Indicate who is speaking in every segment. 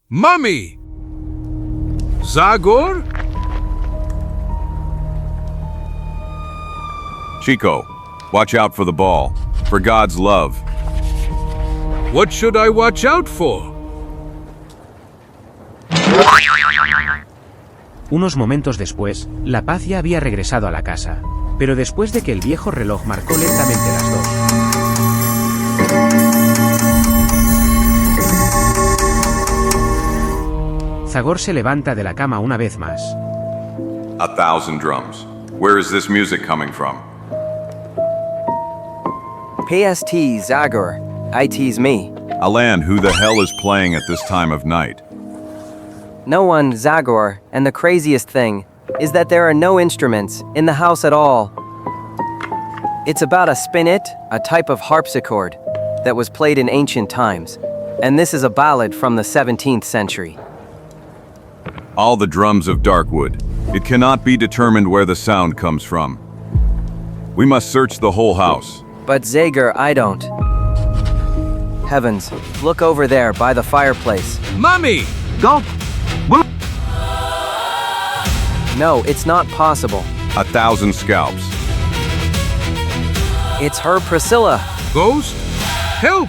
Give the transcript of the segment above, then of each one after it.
Speaker 1: Mummy! Zagor?
Speaker 2: Chico, watch out for the ball. For God's love.
Speaker 1: What should I watch out for?
Speaker 3: Unos momentos después, la paz ya había regresado a la casa. Pero después de que el viejo reloj marcó lentamente las 2. Zagor se levanta de la cama una vez más.
Speaker 2: 1,000 drums. Where is this music coming from?
Speaker 4: PST Zagor. IT's me.
Speaker 2: Alan, who the hell is playing at this time of night?
Speaker 4: No one, Zagor, and the craziest thing is that there are no instruments in the house at all. It's about a spinet, a type of harpsichord that was played in ancient times, and this is a ballad from the 17th century.
Speaker 2: All the drums of Darkwood. It cannot be determined where the sound comes from. We must search the whole house.
Speaker 4: But Zagor, I don't. Heavens, look over there by the fireplace.
Speaker 1: Mummy!
Speaker 5: Go!
Speaker 4: No, it's not possible.
Speaker 2: 1,000 scalps.
Speaker 4: It's her Priscilla.
Speaker 1: Ghost? Help!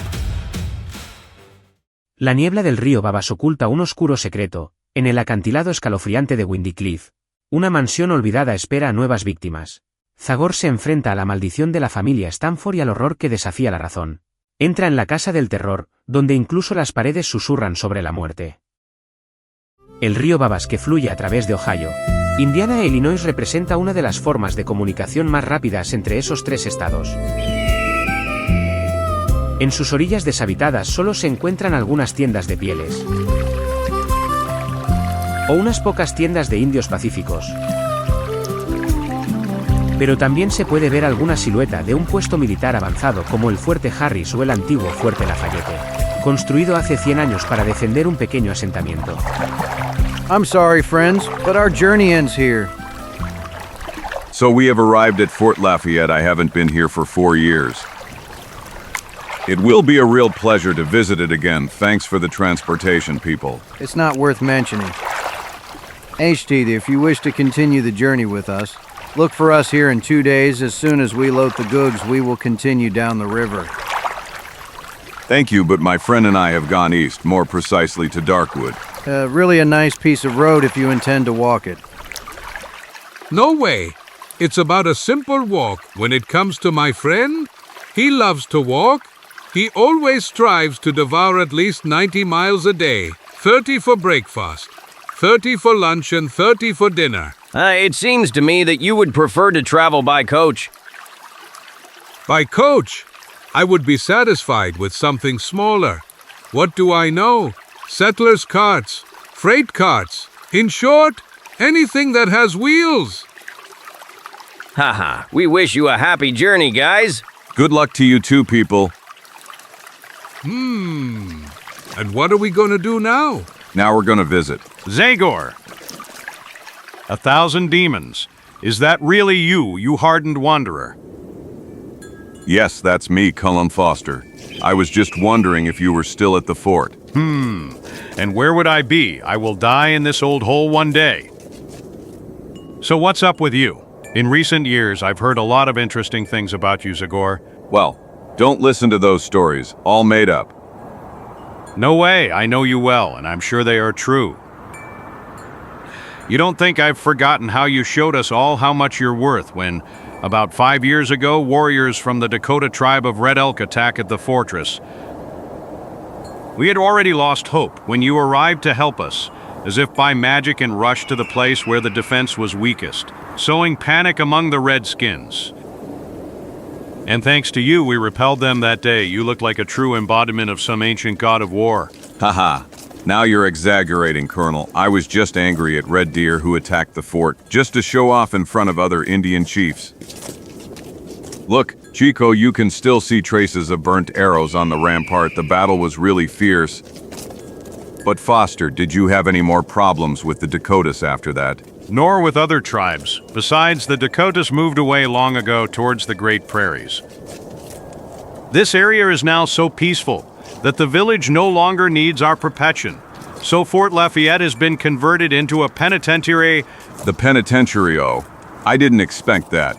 Speaker 3: La niebla del río WABASH oculta un oscuro secreto, en el acantilado escalofriante de Windy Cliff. Una mansión olvidada espera a nuevas víctimas. Zagor se enfrenta a la maldición de la familia Stanford y al horror que desafía la razón. Entra en la casa del terror, donde incluso las paredes susurran sobre la muerte. El río WABASH que fluye a través de Ohio, Indiana e Illinois representa una de las formas de comunicación más rápidas entre esos tres estados. En sus orillas deshabitadas solo se encuentran algunas tiendas de pieles o unas pocas tiendas de indios pacíficos. Pero también se puede ver alguna silueta de un puesto militar avanzado como el Fuerte Harris o el antiguo Fuerte Lafayette, construido hace 100 años para defender un pequeño asentamiento.
Speaker 5: I'm sorry, friends, but our journey ends here.
Speaker 2: So we have arrived at Fort Lafayette. I haven't been here for 4 years. It will be a real pleasure to visit it again. Thanks for the transportation, people.
Speaker 5: It's not worth mentioning. Este, if you wish to continue the journey with us, look for us here in 2 days. As soon as we load the goods, we will continue down the river.
Speaker 2: Thank you, but my friend and I have gone east, more precisely to Darkwood.
Speaker 5: Really a nice piece of road if you intend to walk it.
Speaker 1: No way. It's about a simple walk when it comes to my friend. He loves to walk. He always strives to devour at least 90 miles a day. 30 for breakfast, 30 for lunch, and 30 for dinner.
Speaker 6: It seems to me that you would prefer to travel by coach.
Speaker 1: By coach, I would be satisfied with something smaller. What do I know? Settlers' carts, freight carts. In short, anything that has wheels.
Speaker 6: Haha, we wish you a happy journey, guys.
Speaker 2: Good luck to you too, people.
Speaker 1: And what are we going to do now?
Speaker 2: Now we're gonna visit.
Speaker 7: Zagor! 1,000 demons. Is that really you, you hardened wanderer?
Speaker 2: Yes, that's me, Cullen Foster. I was just wondering if you were still at the fort.
Speaker 7: And where would I be? I will die in this old hole one day. So what's up with you? In recent years, I've heard a lot of interesting things about you, Zagor.
Speaker 2: Well, don't listen to those stories, all made up.
Speaker 7: No way, I know you well, and I'm sure they are true. You don't think I've forgotten how you showed us all how much you're worth when, about 5 years ago, warriors from the Dakota tribe of Red Elk attacked the fortress. We had already lost hope when you arrived to help us, as if by magic, and rushed to the place where the defense was weakest, sowing panic among the Redskins. And thanks to you, we repelled them that day. You looked like a true embodiment of some ancient god of war.
Speaker 2: Haha. Now you're exaggerating, Colonel. I was just angry at Red Deer who attacked the fort, just to show off in front of other Indian chiefs. Look, Chico, you can still see traces of burnt arrows on the rampart. The battle was really fierce. But Foster, did you have any more problems with the Dakotas after that?
Speaker 7: Nor with other tribes. Besides, the Dakotas moved away long ago towards the Great Prairies. This area is now so peaceful that the village no longer needs our protection. So Fort Lafayette has been converted into a penitentiary.
Speaker 2: The penitentiary, I didn't expect that.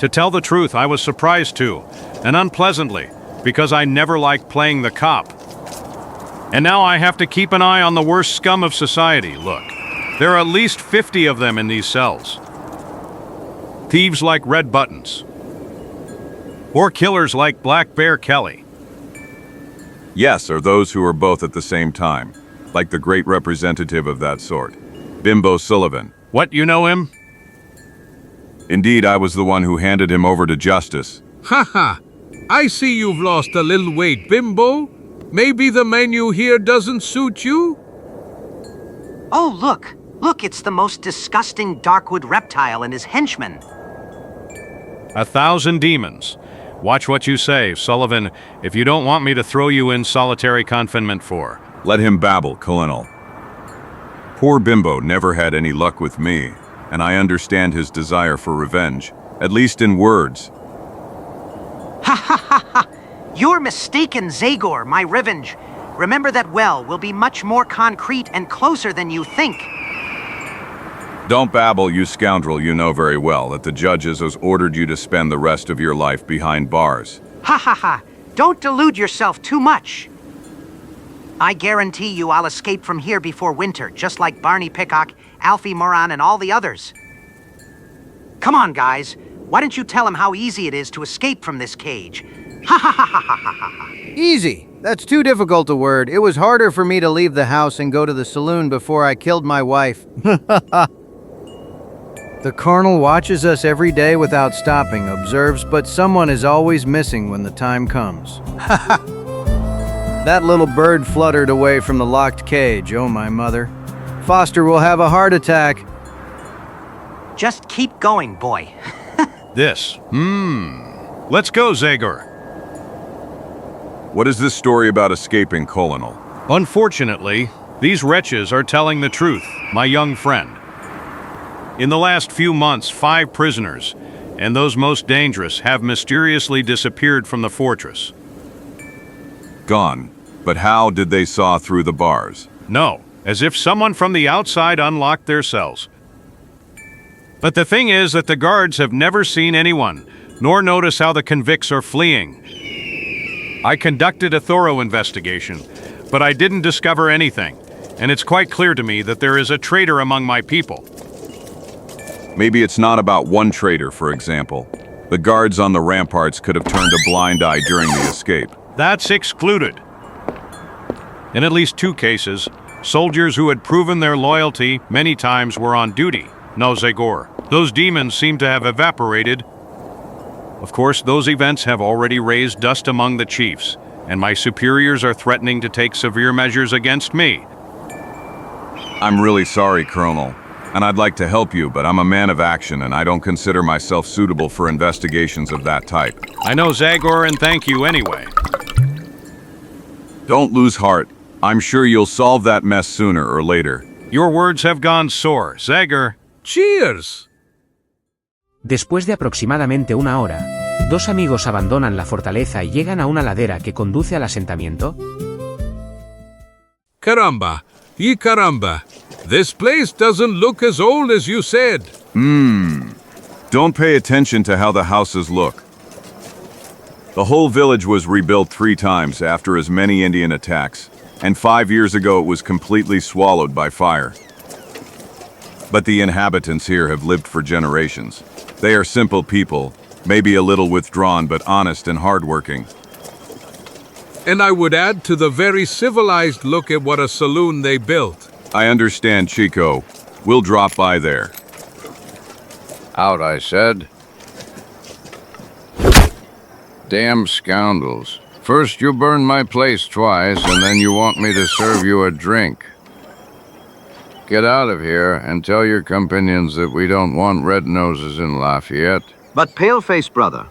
Speaker 7: To tell the truth, I was surprised too, and unpleasantly, because I never liked playing the cop. And now I have to keep an eye on the worst scum of society. Look, there are at least 50 of them in these cells. Thieves like Red Buttons. Or killers like Black Bear Kelly.
Speaker 2: Yes, or those who are both at the same time, like the great representative of that sort, Bimbo Sullivan.
Speaker 7: What, you know him?
Speaker 2: Indeed, I was the one who handed him over to justice.
Speaker 1: Haha, I see you've lost a little weight, Bimbo. Maybe the menu here doesn't suit you?
Speaker 8: Oh, look! Look, it's the most disgusting Darkwood reptile and his henchmen.
Speaker 7: 1,000 demons. Watch what you say, Sullivan, if you don't want me to throw you in solitary confinement for.
Speaker 2: Let him babble, Colonel. Poor Bimbo never had any luck with me, and I understand his desire for revenge, at least in words.
Speaker 8: Ha ha ha ha! You're mistaken, Zagor, my revenge. Remember that well will be much more concrete and closer than you think.
Speaker 2: Don't babble, you scoundrel. You know very well that the judges has ordered you to spend the rest of your life behind bars.
Speaker 8: Ha ha ha! Don't delude yourself too much. I guarantee you I'll escape from here before winter, just like Barney Pickock, Alfie Moran, and all the others. Come on, guys. Why don't you tell him how easy it is to escape from this cage? Ha ha ha ha ha ha ha!
Speaker 5: Easy. That's too difficult a word. It was harder for me to leave the house and go to the saloon before I killed my wife. The Colonel watches us every day without stopping, observes, but someone is always missing when the time comes. That little bird fluttered away from the locked cage, oh my mother. Foster will have a heart attack.
Speaker 8: Just keep going, boy.
Speaker 7: This. Let's go, Zagor.
Speaker 2: What is this story about escaping, Colonel?
Speaker 7: Unfortunately, these wretches are telling the truth, my young friend. In the last few months, 5 prisoners, and those most dangerous, have mysteriously disappeared from the fortress.
Speaker 2: Gone. But how did they saw through the bars?
Speaker 7: No, as if someone from the outside unlocked their cells. But the thing is that the guards have never seen anyone, nor notice how the convicts are fleeing. I conducted a thorough investigation, but I didn't discover anything, and it's quite clear to me that there is a traitor among my people.
Speaker 2: Maybe it's not about one traitor, for example. The guards on the ramparts could have turned a blind eye during the escape.
Speaker 7: That's excluded. In at least 2 cases, soldiers who had proven their loyalty many times were on duty. No, Zagor, those demons seem to have evaporated. Of course, those events have already raised dust among the chiefs, and my superiors are threatening to take severe measures against me.
Speaker 2: I'm really sorry, Colonel, and I'd like to help you, but I'm a man of action and I don't consider myself suitable for investigations of that type.
Speaker 7: I know, Zagor, and thank you anyway.
Speaker 2: Don't lose heart. I'm sure you'll solve that mess sooner or later.
Speaker 7: Your words have gone sore, Zagor.
Speaker 1: Cheers!
Speaker 3: Después de aproximadamente 1 hora, 2 amigos abandonan la fortaleza y llegan a una ladera que conduce al asentamiento.
Speaker 1: Caramba, y caramba. This place doesn't look as old as you said.
Speaker 2: Don't pay attention to how the houses look. The whole village was rebuilt 3 times after as many Indian attacks, and 5 years ago it was completely swallowed by fire. But the inhabitants here have lived for generations. They are simple people, maybe a little withdrawn but honest and hardworking.
Speaker 1: And I would add to the very civilized look at what a saloon they built.
Speaker 2: I understand, Chico. We'll drop by there.
Speaker 9: Out, I said. Damn scoundrels. First you burn my place twice, and then you want me to serve you a drink. Get out of here and tell your companions that we don't want red noses in Lafayette.
Speaker 10: But pale-faced brother,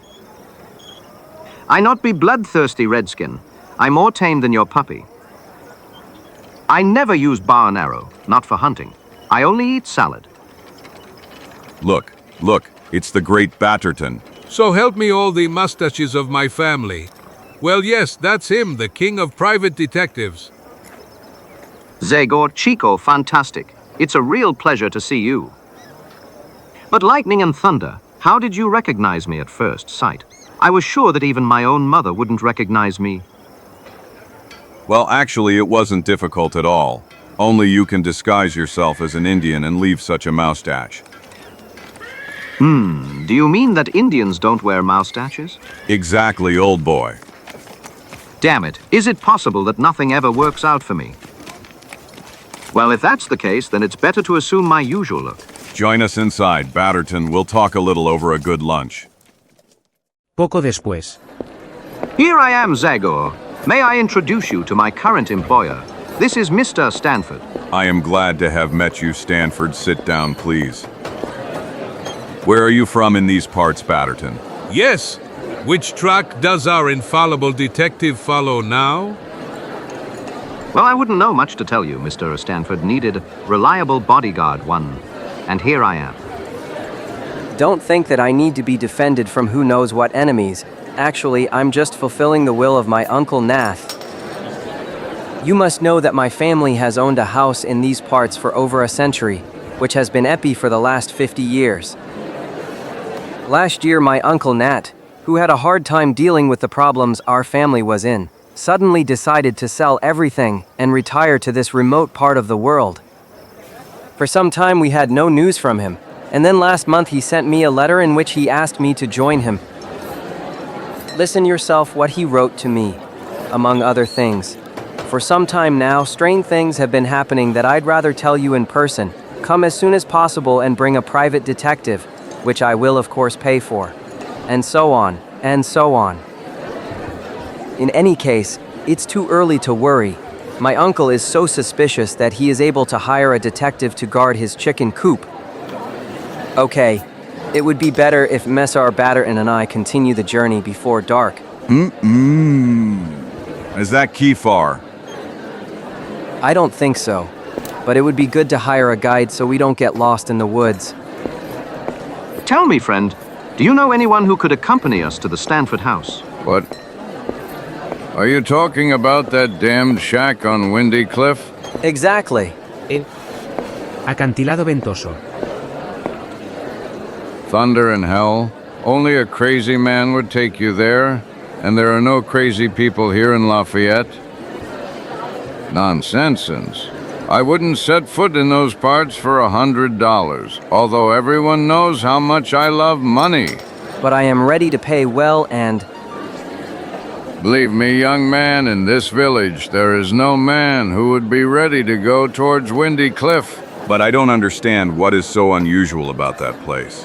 Speaker 10: I not be bloodthirsty, Redskin. I more tame than your puppy. I never use bow and arrow, not for hunting. I only eat salad.
Speaker 2: Look, it's the great Batterton.
Speaker 1: So help me all the mustaches of my family. Well, yes, that's him, the king of private detectives.
Speaker 10: Zagor, Chico, fantastic. It's a real pleasure to see you. But lightning and thunder, how did you recognize me at first sight? I was sure that even my own mother wouldn't recognize me.
Speaker 2: Well, actually, it wasn't difficult at all. Only you can disguise yourself as an Indian and leave such a moustache.
Speaker 10: Do you mean that Indians don't wear moustaches?
Speaker 2: Exactly, old boy.
Speaker 10: Damn it, is it possible that nothing ever works out for me? Well, if that's the case, then it's better to assume my usual look.
Speaker 2: Join us inside, Batterton. We'll talk a little over a good lunch.
Speaker 3: Poco después.
Speaker 10: Here I am, Zagor. May I introduce you to my current employer? This is Mr. Stanford.
Speaker 2: I am glad to have met you, Stanford. Sit down, please. Where are you from in these parts, Batterton?
Speaker 1: Yes. Which track does our infallible detective follow now?
Speaker 10: Well, I wouldn't know much to tell you, Mr. Stanford. Needed reliable bodyguard one. And here I am.
Speaker 4: Don't think that I need to be defended from who knows what enemies. Actually, I'm just fulfilling the will of my Uncle Nath. You must know that my family has owned a house in these parts for over a century, which has been epi for the last 50 years. Last year, my Uncle Nat, who had a hard time dealing with the problems our family was in, suddenly decided to sell everything and retire to this remote part of the world. For some time we had no news from him, and then last month he sent me a letter in which he asked me to join him. Listen yourself what he wrote to me, among other things. For some time now, strange things have been happening that I'd rather tell you in person. Come as soon as possible and bring a private detective, which I will of course pay for. And so on, and so on. In any case, it's too early to worry. My uncle is so suspicious that he is able to hire a detective to guard his chicken coop. Okay, it would be better if Messar Batterton and I continue the journey before dark.
Speaker 2: Is that Kefar?
Speaker 4: I don't think so, but it would be good to hire a guide so we don't get lost in the woods.
Speaker 10: Tell me, friend, do you know anyone who could accompany us to the Stanford house?
Speaker 9: What? Are you talking about that damned shack on Windy Cliff?
Speaker 4: Exactly.
Speaker 3: Acantilado ventoso.
Speaker 9: Thunder and hell. Only a crazy man would take you there, and there are no crazy people here in Lafayette. Nonsensens. I wouldn't set foot in those parts for $100, although everyone knows how much I love money.
Speaker 4: But I am ready to pay well and...
Speaker 9: Believe me, young man, in this village there is no man who would be ready to go towards Windy Cliff.
Speaker 2: But I don't understand what is so unusual about that place.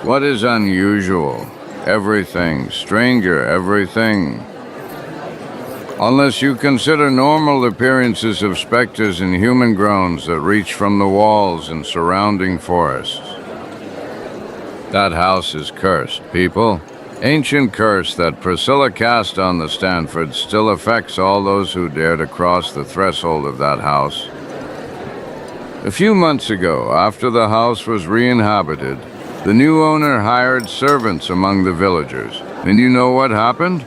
Speaker 9: What is unusual? Everything. Stranger, everything. Unless you consider normal appearances of specters and human groans that reach from the walls and surrounding forests. That house is cursed, people. Ancient curse that Priscilla cast on the Stanfords still affects all those who dare to cross the threshold of that house. A few months ago, after the house was re-inhabited, the new owner hired servants among the villagers. And you know what happened?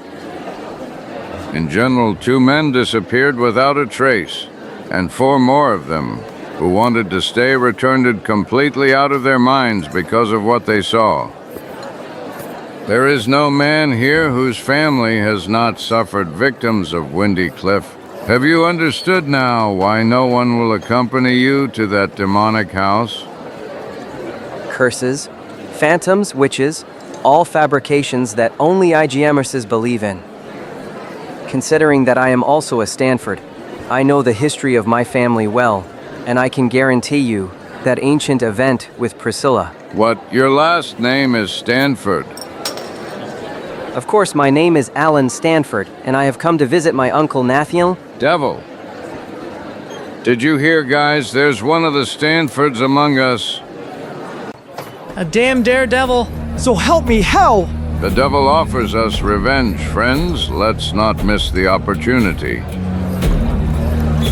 Speaker 9: In general, 2 men disappeared without a trace, and 4 more of them, who wanted to stay, returned it completely out of their minds because of what they saw. There is no man here whose family has not suffered victims of Windy Cliff. Have you understood now why no one will accompany you to that demonic house?
Speaker 4: Curses, phantoms, witches, all fabrications that only IGMers believe in. Considering that I am also a Stanford, I know the history of my family well, and I can guarantee you that ancient event with Priscilla.
Speaker 9: What, your last name is Stanford?
Speaker 4: Of course, my name is Alan Stanford, and I have come to visit my Uncle Nathiel.
Speaker 9: Devil. Did you hear, guys? There's one of the Stanfords among us.
Speaker 11: A damn daredevil. So help me, hell!
Speaker 9: The devil offers us revenge, friends. Let's not miss the opportunity.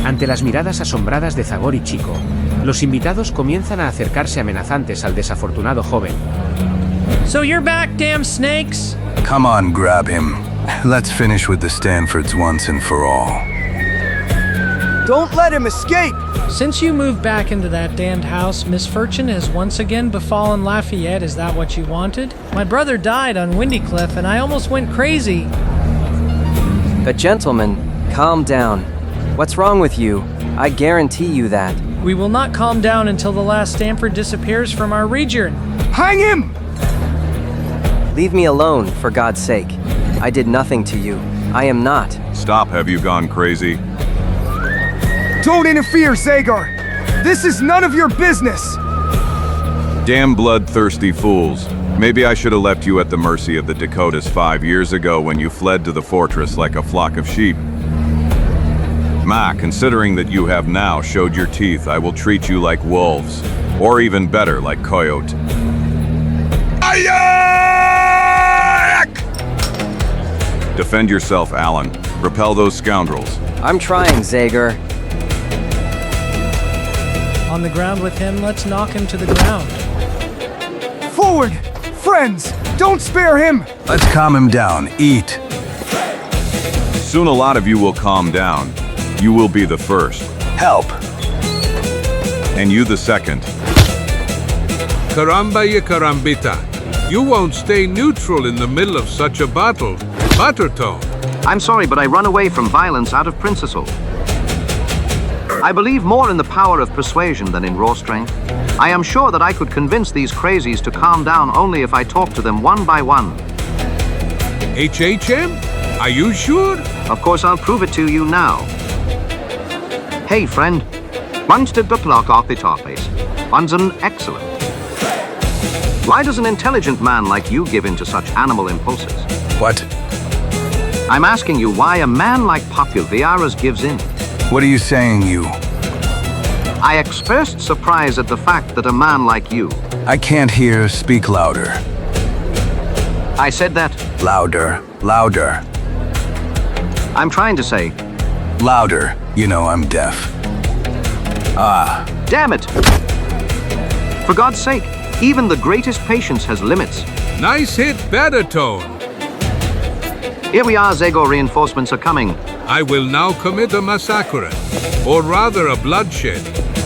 Speaker 3: Ante las miradas asombradas de Zagor y Chico, los invitados comienzan a acercarse amenazantes al desafortunado joven.
Speaker 11: So you're back, damn snakes?
Speaker 12: Come on, grab him. Let's finish with the Stanfords once and for all.
Speaker 11: Don't let him escape!
Speaker 12: Since you moved back into that damned house, misfortune has once again befallen Lafayette. Is that what you wanted? My brother died on Windy Cliff and I almost went crazy.
Speaker 4: But gentlemen, calm down. What's wrong with you? I guarantee you that.
Speaker 12: We will not calm down until the last Stanford disappears from our region.
Speaker 11: Hang him!
Speaker 4: Leave me alone, for God's sake. I did nothing to you. I am not.
Speaker 2: Stop, have you gone crazy?
Speaker 11: Don't interfere, Zagor! This is none of your business!
Speaker 2: Damn bloodthirsty fools. Maybe I should have left you at the mercy of the Dakotas 5 years ago when you fled to the fortress like a flock of sheep. Ma, considering that you have now showed your teeth, I will treat you like wolves. Or even better, like coyote. Defend yourself, Alan. Repel those scoundrels.
Speaker 4: I'm trying, Zagor.
Speaker 12: On the ground with him, let's knock him to the ground.
Speaker 11: Forward! Friends, don't spare him!
Speaker 5: Let's calm him down. Eat.
Speaker 2: Soon a lot of you will calm down. You will be the first.
Speaker 5: Help.
Speaker 2: And you the second.
Speaker 1: Caramba y carambita. You won't stay neutral in the middle of such a battle. Buttertone.
Speaker 10: I'm sorry, but I run away from violence out of principle. I believe more in the power of persuasion than in raw strength. I am sure that I could convince these crazies to calm down only if I talked to them one by one.
Speaker 1: HHM? Are you sure?
Speaker 10: Of course, I'll prove it to you now. Hey, friend. Once did the clock off the top place. One's an excellent. Why does an intelligent man like you give in to such animal impulses?
Speaker 5: What?
Speaker 10: I'm asking you why a man like Popul Viaras gives in.
Speaker 5: What are you saying, you?
Speaker 10: I expressed surprise at the fact that a man like you.
Speaker 5: I can't hear. Speak louder.
Speaker 10: I said that.
Speaker 5: Louder. Louder.
Speaker 10: I'm trying to say.
Speaker 5: Louder. You know I'm deaf. Ah.
Speaker 10: Damn it! For God's sake, even the greatest patience has limits.
Speaker 1: Nice hit, Baritone.
Speaker 10: Here we are, Zagor reinforcements are coming.
Speaker 1: I will now commit a massacre, or rather a bloodshed,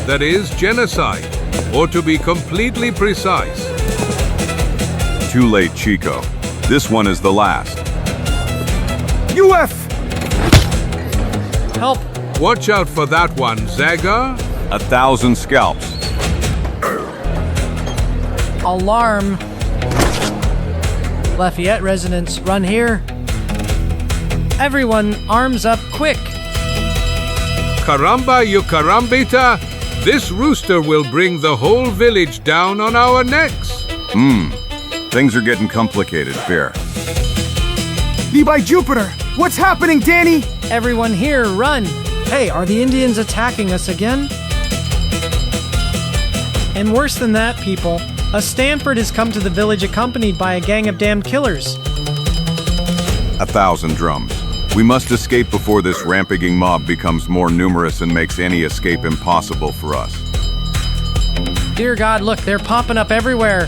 Speaker 1: that is, genocide, or to be completely precise.
Speaker 2: Too late, Chico. This one is the last.
Speaker 11: UF!
Speaker 12: Help!
Speaker 1: Watch out for that one, Zagor.
Speaker 2: 1,000 scalps.
Speaker 12: Alarm! Lafayette residents, run here. Everyone, arms up, quick!
Speaker 1: Caramba you carambita, this rooster will bring the whole village down on our necks.
Speaker 2: Things are getting complicated, Bear.
Speaker 11: Be by Jupiter! What's happening, Danny?
Speaker 12: Everyone here, run! Hey, are the Indians attacking us again? And worse than that, people, a Stanford has come to the village accompanied by a gang of damned killers.
Speaker 2: 1,000 drums. We must escape before this rampaging mob becomes more numerous and makes any escape impossible for us.
Speaker 12: Dear God, look, they're popping up everywhere.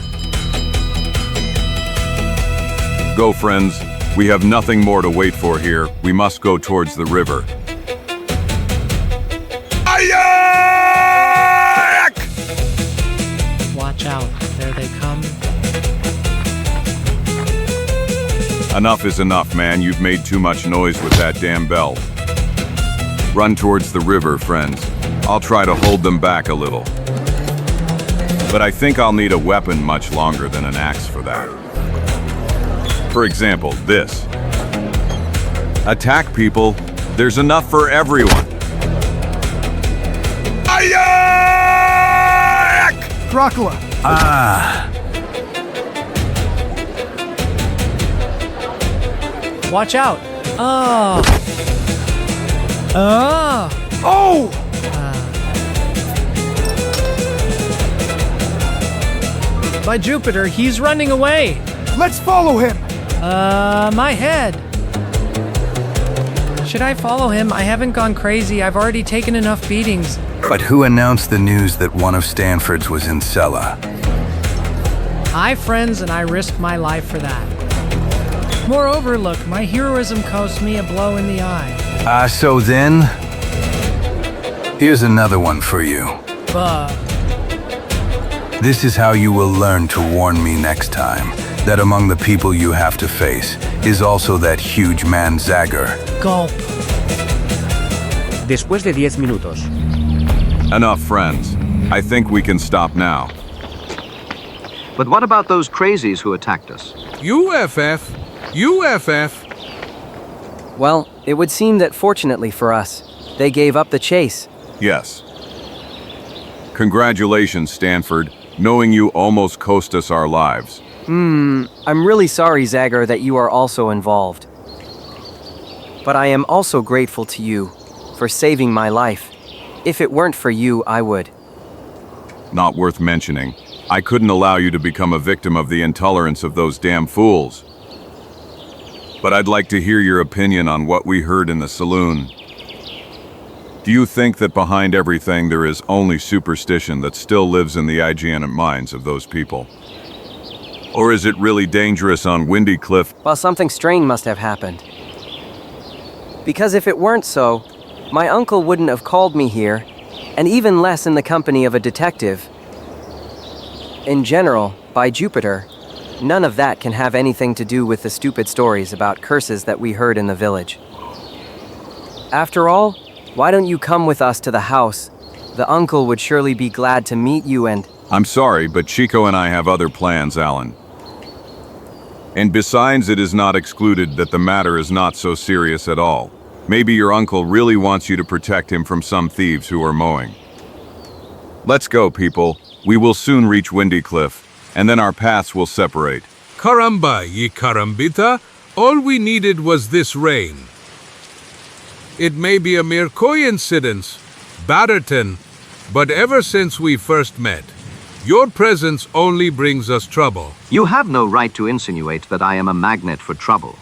Speaker 2: Go, friends. We have nothing more to wait for here. We must go towards the river.
Speaker 12: Watch out, there they come.
Speaker 2: Enough is enough, man. You've made too much noise with that damn bell. Run towards the river, friends. I'll try to hold them back a little. But I think I'll need a weapon much longer than an axe for that. For example, this. Attack, people. There's enough for everyone.
Speaker 11: Dracula.
Speaker 5: Ah.
Speaker 12: Watch out! Oh! Oh!
Speaker 11: Oh!
Speaker 12: By Jupiter, he's running away!
Speaker 11: Let's follow him!
Speaker 12: My head! Should I follow him? I haven't gone crazy. I've already taken enough beatings.
Speaker 5: But who announced the news that one of Stanford's was in Sella?
Speaker 12: I, friends, and I risked my life for that. Moreover, look, my heroism cost me a blow in the eye.
Speaker 5: So then?
Speaker 13: Here's another one for you.
Speaker 12: Fuck.
Speaker 13: This is how you will learn to warn me next time, that among the people you have to face is also that huge man Zagor.
Speaker 12: Gulp.
Speaker 3: Después de 10 minutos.
Speaker 2: Enough, friends. I think we can stop now.
Speaker 10: But what about those crazies who attacked us?
Speaker 1: UFF.
Speaker 4: Well, it would seem that fortunately for us, they gave up the chase.
Speaker 2: Yes. Congratulations, Stanford. Knowing you almost cost us our lives.
Speaker 4: I'm really sorry, Zagor, that you are also involved. But I am also grateful to you for saving my life. If it weren't for you, I would.
Speaker 2: Not worth mentioning. I couldn't allow you to become a victim of the intolerance of those damn fools. But I'd like to hear your opinion on what we heard in the saloon. Do you think that behind everything there is only superstition that still lives in the IGN minds of those people? Or is it really dangerous on Windy Cliff?
Speaker 4: Well, something strange must have happened. Because if it weren't so, my uncle wouldn't have called me here, and even less in the company of a detective. In general, by Jupiter, none of that can have anything to do with the stupid stories about curses that we heard in the village. After all, why don't you come with us to the house? The uncle would surely be glad to meet you and...
Speaker 2: I'm sorry, but Chico and I have other plans, Alan. And besides, it is not excluded that the matter is not so serious at all. Maybe your uncle really wants you to protect him from some thieves who are mowing. Let's go, people. We will soon reach Windy Cliff, and then our paths will separate.
Speaker 1: Caramba, ye carambita. All we needed was this rain. It may be a mere coincidence, Batterton, but ever since we first met, your presence only brings us trouble.
Speaker 10: You have no right to insinuate that I am a magnet for trouble.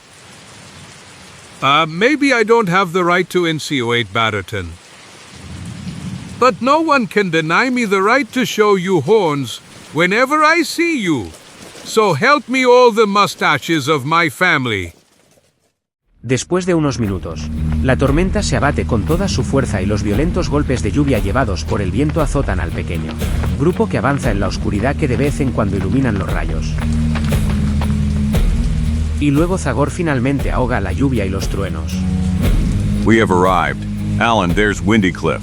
Speaker 1: Maybe I don't have the right to insinuate, Batterton. But no one can deny me the right to show you horns whenever I see you. So help me all the mustaches of my family.
Speaker 3: Después de unos minutos, la tormenta se abate con toda su fuerza y los violentos golpes de lluvia llevados por el viento azotan al pequeño grupo que avanza en la oscuridad que de vez en cuando iluminan los rayos. Y luego Zagor finalmente ahoga la lluvia y los truenos.
Speaker 2: We have arrived. Alan, there's Windy Cliff.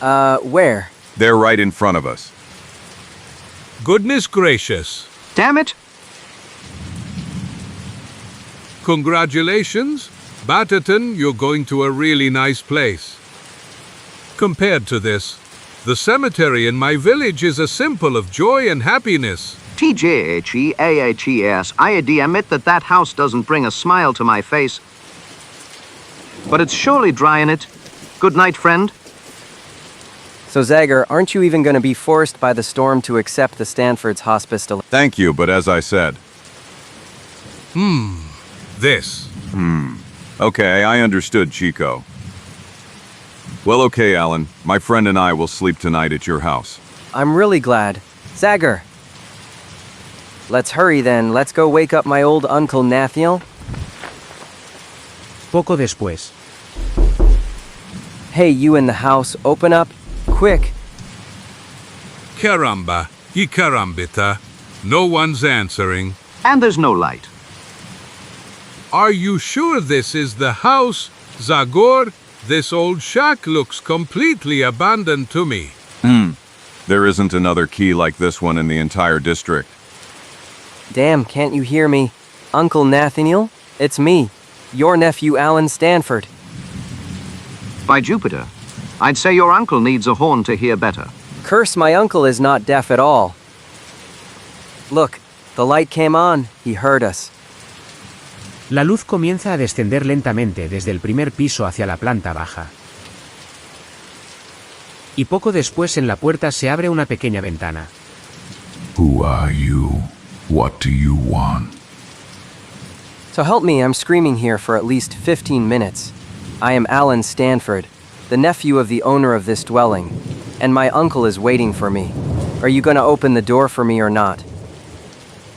Speaker 4: Where?
Speaker 2: They're right in front of us.
Speaker 1: Goodness gracious.
Speaker 10: Damn it!
Speaker 1: Congratulations, Batterton, you're going to a really nice place. Compared to this, the cemetery in my village is a symbol of joy and happiness.
Speaker 10: TJHEAHES, I admit that house doesn't bring a smile to my face. But it's surely dry in it. Good night, friend.
Speaker 4: So Zagor, aren't you even going to be forced by the storm to accept the Stanford's hospice?
Speaker 2: Thank you, but as I said.
Speaker 1: This.
Speaker 2: Okay, I understood, Chico. Well, okay, Alan. My friend and I will sleep tonight at your house.
Speaker 4: I'm really glad. Zagor! Let's hurry then. Let's go wake up my old Uncle Nathaniel.
Speaker 3: Poco después.
Speaker 4: Hey, you in the house, open up. Quick.
Speaker 1: Caramba, ye carambita. No one's answering.
Speaker 10: And there's no light.
Speaker 1: Are you sure this is the house, Zagor? This old shack looks completely abandoned to me.
Speaker 2: There isn't another key like this one in the entire district.
Speaker 4: Damn, can't you hear me? Uncle Nathaniel? It's me, your nephew Alan Stanford.
Speaker 10: By Jupiter, I'd say your uncle needs a horn to hear better.
Speaker 4: Curse, my uncle is not deaf at all. Look, the light came on, he heard us.
Speaker 3: La luz comienza a descender lentamente desde el primer piso hacia la planta baja. Y poco después en la puerta se abre una pequeña ventana.
Speaker 13: Who are you? What do you want?
Speaker 4: So help me, I'm screaming here for at least 15 minutes. I am Alan Stanford, the nephew of the owner of this dwelling, and my uncle is waiting for me. Are you going to open the door for me or not?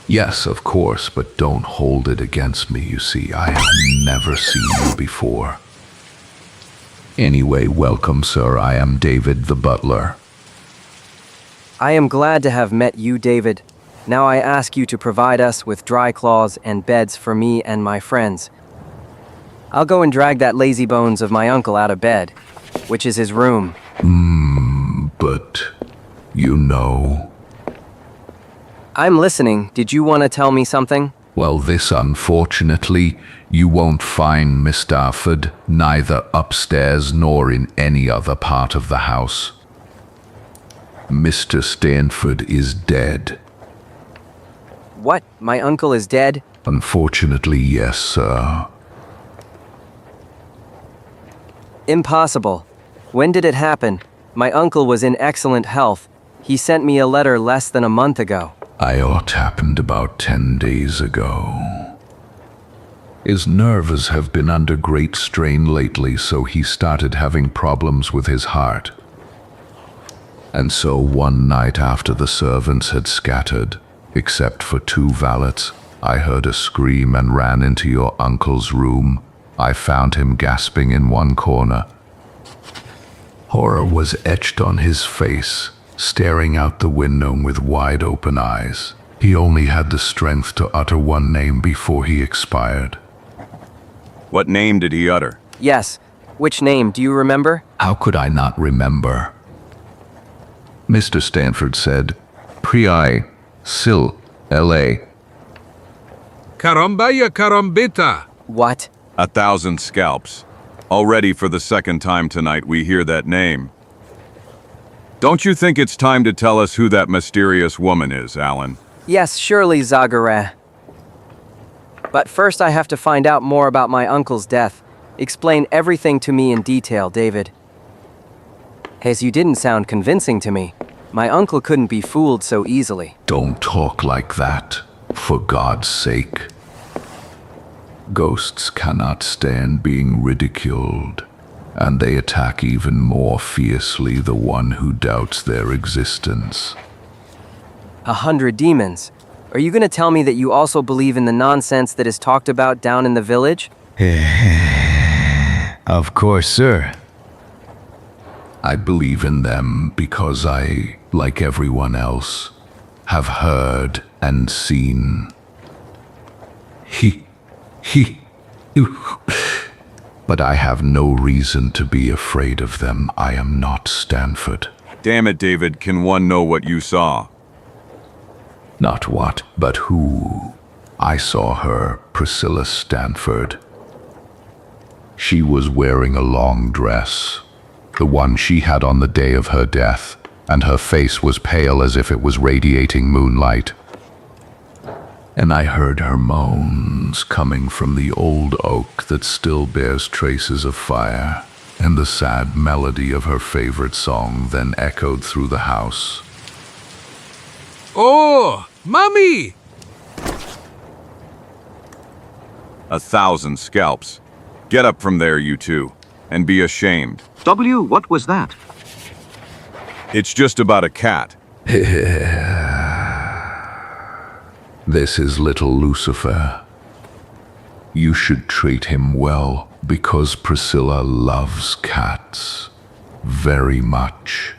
Speaker 13: Yes, of course, but don't hold it against me, you see. I have never seen you before.
Speaker 14: Anyway, welcome, sir. I am David the butler.
Speaker 4: I am glad to have met you, David. Now I ask you to provide us with dry cloths and beds for me and my friends. I'll go and drag that lazy bones of my uncle out of bed, which is his room.
Speaker 14: But you know...
Speaker 4: I'm listening. Did you want to tell me something?
Speaker 14: Well, this, unfortunately, you won't find Miss Stafford, neither upstairs nor in any other part of the house. Mr. Stanford is dead.
Speaker 4: What? My uncle is dead?
Speaker 14: Unfortunately, yes, sir.
Speaker 4: Impossible. When did it happen? My uncle was in excellent health. He sent me a letter less than a month ago.
Speaker 14: It happened about 10 days ago. His nerves have been under great strain lately, so he started having problems with his heart. And so one night after the servants had scattered, except for 2 valets, I heard a scream and ran into your uncle's room. I found him gasping in one corner. Horror was etched on his face, staring out the window with wide open eyes. He only had the strength to utter one name before he expired.
Speaker 2: What name did he utter?
Speaker 4: Yes. Which name? Do you remember?
Speaker 14: How could I not remember? Mr. Stanford said, Priai, Sil, L.A.
Speaker 1: Carambaya carambita.
Speaker 4: What?
Speaker 2: 1,000 scalps. Already for the second time tonight we hear that name. Don't you think it's time to tell us who that mysterious woman is, Alan?
Speaker 4: Yes, surely, Zagor. But first I have to find out more about my uncle's death. Explain everything to me in detail, David. As you didn't sound convincing to me. My uncle couldn't be fooled so easily.
Speaker 14: Don't talk like that, for God's sake. Ghosts cannot stand being ridiculed, and they attack even more fiercely the one who doubts their existence.
Speaker 4: 100 demons. Are you going to tell me that you also believe in the nonsense that is talked about down in the village?
Speaker 14: Of course, sir. I believe in them because I, like everyone else, have heard and seen. But I have no reason to be afraid of them. I am not Stanford.
Speaker 2: Damn it, David, can one know what you saw?
Speaker 14: Not what, but who. I saw her, Priscilla Stanford. She was wearing a long dress, the one she had on the day of her death, and her face was pale as if it was radiating moonlight. And I heard her moans coming from the old oak that still bears traces of fire, and the sad melody of her favorite song then echoed through the house.
Speaker 1: Oh, Mommy!
Speaker 2: 1,000 scalps. Get up from there, you two, and be ashamed.
Speaker 10: W, what was that?
Speaker 2: It's just about a cat.
Speaker 14: This is little Lucifer. You should treat him well, because Priscilla loves cats very much.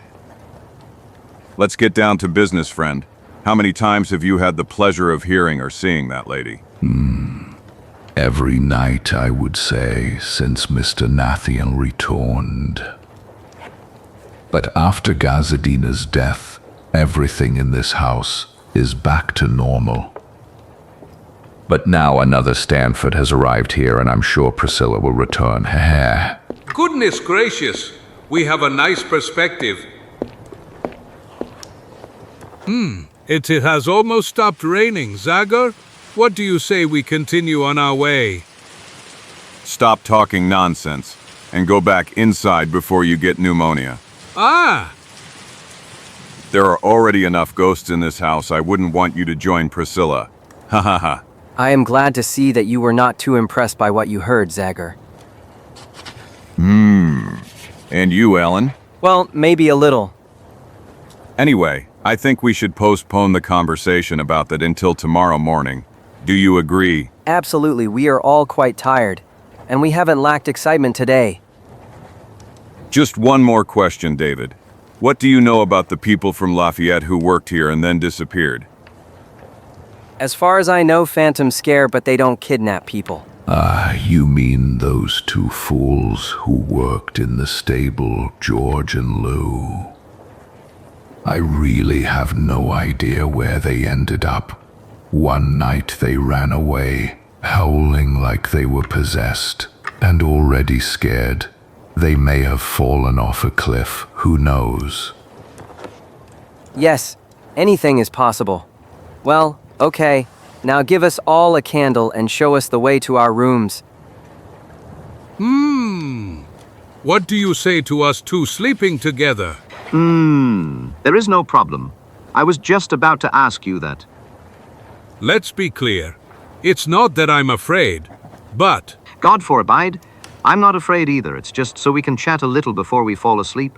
Speaker 2: Let's get down to business, friend. How many times have you had the pleasure of hearing or seeing that lady?
Speaker 14: Every night, I would say, since Mr. Nathian returned. But after Gazadina's death, everything in this house is back to normal. But now another Stanford has arrived here, and I'm sure Priscilla will return.
Speaker 1: Goodness gracious, we have a nice perspective. It has almost stopped raining. Zagor, what do you say we continue on our way?
Speaker 2: Stop talking nonsense, and go back inside before you get pneumonia.
Speaker 1: Ah!
Speaker 2: There are already enough ghosts in this house. I wouldn't want you to join Priscilla. Ha ha ha.
Speaker 4: I am glad to see that you were not too impressed by what you heard, Zagor.
Speaker 2: And you, Ellen?
Speaker 4: Well, maybe a little.
Speaker 2: Anyway, I think we should postpone the conversation about that until tomorrow morning. Do you agree?
Speaker 4: Absolutely, we are all quite tired, and we haven't lacked excitement today.
Speaker 2: Just one more question, David. What do you know about the people from Lafayette who worked here and then disappeared?
Speaker 4: As far as I know, phantoms scare, but they don't kidnap people.
Speaker 14: Ah, you mean those two fools who worked in the stable, George and Lou. I really have no idea where they ended up. One night they ran away, howling like they were possessed, and already scared. They may have fallen off a cliff, who knows?
Speaker 4: Yes, anything is possible. Well, okay. Now give us all a candle and show us the way to our rooms.
Speaker 1: What do you say to us two sleeping together?
Speaker 10: There is no problem. I was just about to ask you that.
Speaker 1: Let's be clear. It's not that I'm afraid, but...
Speaker 10: God forbid. I'm not afraid either. It's just so we can chat a little before we fall asleep.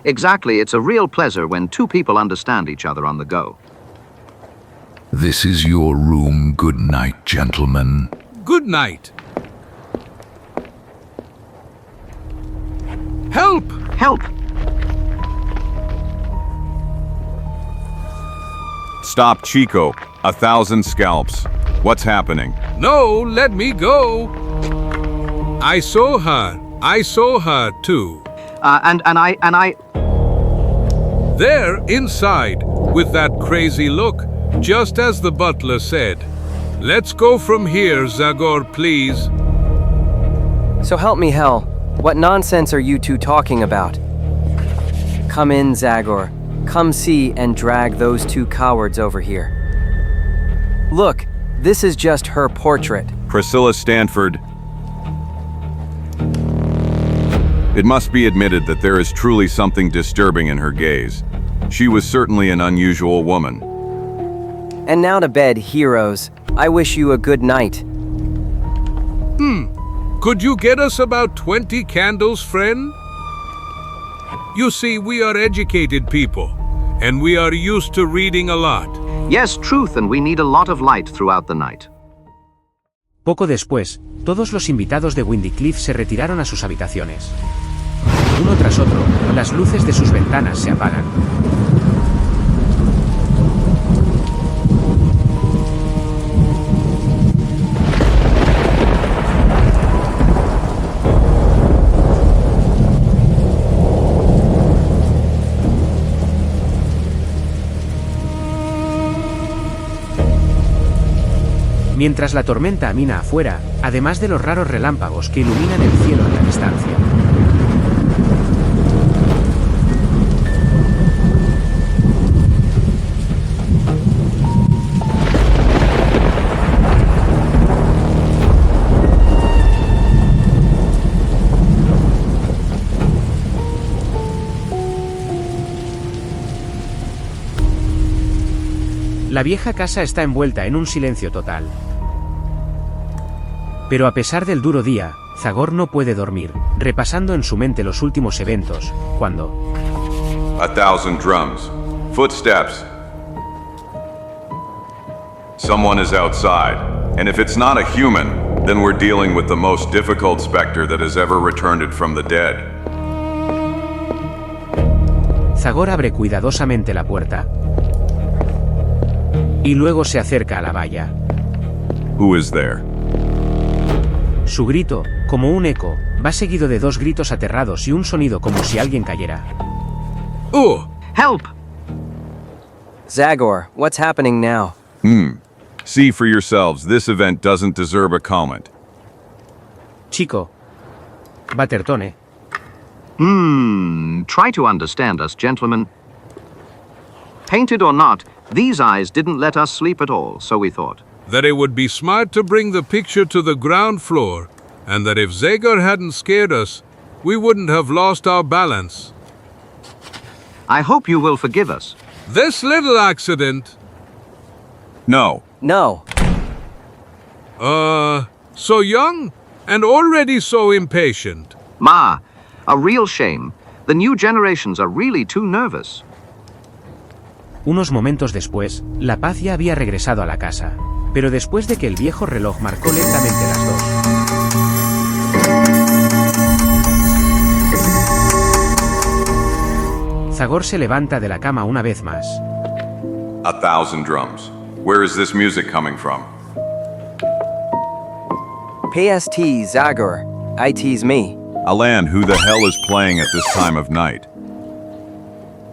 Speaker 10: Exactly, it's a real pleasure when two people understand each other on the go.
Speaker 14: This is your room. Good night, gentlemen.
Speaker 1: Good night. Help!
Speaker 10: Help!
Speaker 2: Stop, Chico. 1,000 scalps. What's happening?
Speaker 1: No, let me go. I saw her too.
Speaker 10: And I...
Speaker 1: There, inside, with that crazy look, just as the butler said. Let's go from here, Zagor, please.
Speaker 4: So help me hell, what nonsense are you two talking about? Come in, Zagor. Come see and drag those two cowards over here. Look, this is just her portrait.
Speaker 2: Priscilla Stanford. It must be admitted that there is truly something disturbing in her gaze. She was certainly an unusual woman.
Speaker 4: And now to bed, heroes. I wish you a good night.
Speaker 1: Could you get us about 20 candles, friend? You see, we are educated people, and we are used to reading a lot.
Speaker 10: Yes, truth, and we need a lot of light throughout the night.
Speaker 3: Poco después, todos los invitados de Windy Cliff se retiraron a sus habitaciones. Uno tras otro, las luces de sus ventanas se apagan. Mientras la tormenta amina afuera, además de los raros relámpagos que iluminan el cielo en la distancia. La vieja casa está envuelta en un silencio total. Pero a pesar del duro día, Zagor no puede dormir, repasando en su mente los últimos eventos, cuando...
Speaker 2: 1,000 drums. Footsteps. Someone is outside, and if it's not a human, then we're dealing with the most difficult specter that has ever returned from the dead.
Speaker 3: Zagor abre cuidadosamente la puerta. Y luego se acerca a la valla.
Speaker 2: Who is there?
Speaker 3: Su grito, como un eco, va seguido de dos gritos aterrados y un sonido como si alguien cayera.
Speaker 10: Help!
Speaker 4: Zagor, what's happening now?
Speaker 2: See for yourselves, this event doesn't deserve a comment.
Speaker 3: Chico. Batertone.
Speaker 10: Try to understand us, gentlemen. Painted or not, these eyes didn't let us sleep at all, so we thought.
Speaker 1: That it would be smart to bring the picture to the ground floor, and that if Zagor hadn't scared us, we wouldn't have lost our balance.
Speaker 10: I hope you will forgive us.
Speaker 1: This little accident...
Speaker 2: No.
Speaker 4: No.
Speaker 1: So young, and already so impatient.
Speaker 10: Ma, a real shame. The new generations are really too nervous.
Speaker 3: Unos momentos después, la paz ya había regresado a la casa. Pero después de que el viejo reloj marcó lentamente las 2. Zagor se levanta de la cama una vez más.
Speaker 2: 1,000 drums. Where is this music coming from?
Speaker 4: PST Zagor. IT's me.
Speaker 2: Alan, who the hell is playing at this time of night?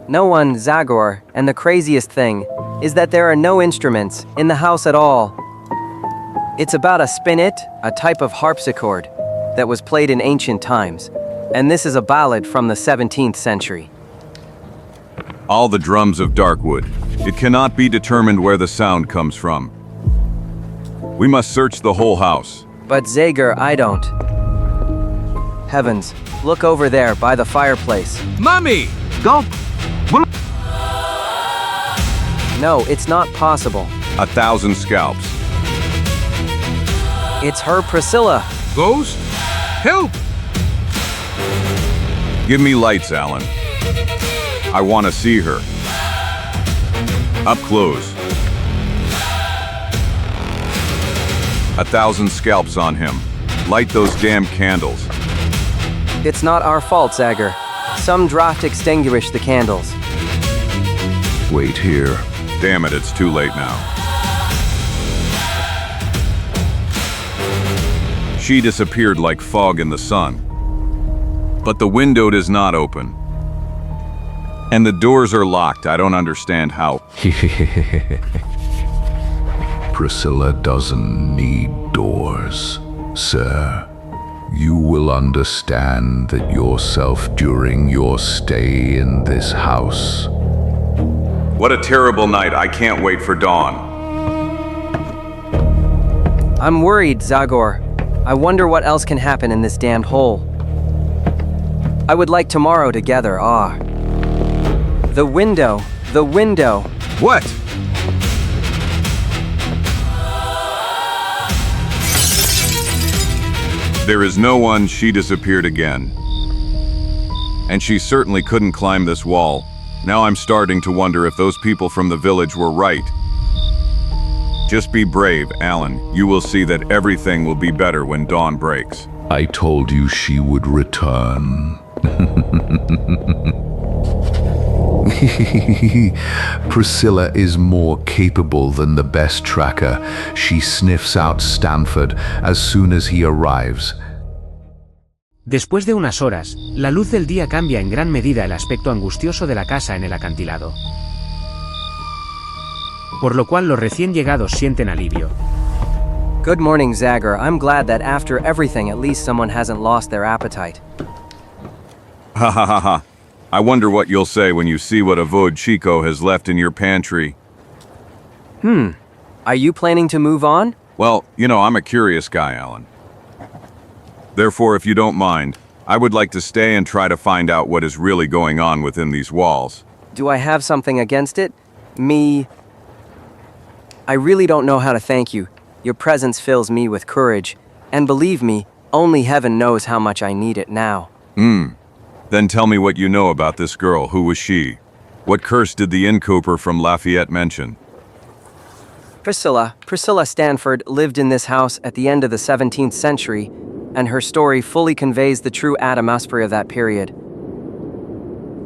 Speaker 4: No one, Zagor, and the craziest thing is that there are no instruments in the house at all. It's about a spinet, a type of harpsichord that was played in ancient times, and this is a ballad from the 17th century.
Speaker 2: All the drums of Darkwood. It cannot be determined where the sound comes from. We must search the whole house.
Speaker 4: But Zagor, I don't. Heavens, look over there by the fireplace.
Speaker 1: Mommy!
Speaker 8: Go!
Speaker 4: No, it's not possible.
Speaker 2: 1,000 scalps.
Speaker 4: It's her Priscilla.
Speaker 1: Ghost? Help!
Speaker 2: Give me lights, Alan. I want to see her. Up close. 1,000 scalps on him. Light those damn candles.
Speaker 4: It's not our fault, Zagor. Some draft extinguished the candles.
Speaker 14: Wait here.
Speaker 2: Damn it, it's too late now. She disappeared like fog in the sun. But the window does not open. And the doors are locked. I don't understand how.
Speaker 14: Priscilla doesn't need doors, sir. You will understand that yourself during your stay in this house.
Speaker 2: What a terrible night. I can't wait for dawn.
Speaker 4: I'm worried, Zagor. I wonder what else can happen in this damned hole. I would like tomorrow together, The window. The window.
Speaker 2: What? There is no one. She disappeared again. And she certainly couldn't climb this wall. Now I'm starting to wonder if those people from the village were right. Just be brave, Alan. You will see that everything will be better when dawn breaks.
Speaker 14: I told you she would return. Priscilla is more capable than the best tracker. She sniffs out Stanford as soon as he arrives.
Speaker 3: Después de unas horas, la luz del día cambia en gran medida el aspecto angustioso de la casa en el acantilado. Por lo cual los recién llegados sienten alivio.
Speaker 4: Good morning, Zagor. I'm glad that after everything at least someone hasn't lost their appetite.
Speaker 2: Ha ha ha ha. I wonder what you'll say when you see what Avod Chico has left in your pantry.
Speaker 4: Are you planning to move on?
Speaker 2: Well, you know, I'm a curious guy, Alan. Therefore, if you don't mind, I would like to stay and try to find out what is really going on within these walls.
Speaker 4: Do I have something against it? I really don't know how to thank you. Your presence fills me with courage. And believe me, only heaven knows how much I need it now.
Speaker 2: Then tell me what you know about this girl. Who was she? What curse did the innkeeper from Lafayette mention?
Speaker 4: Priscilla Stanford lived in this house at the end of the 17th century, and her story fully conveys the true atmosphere of that period.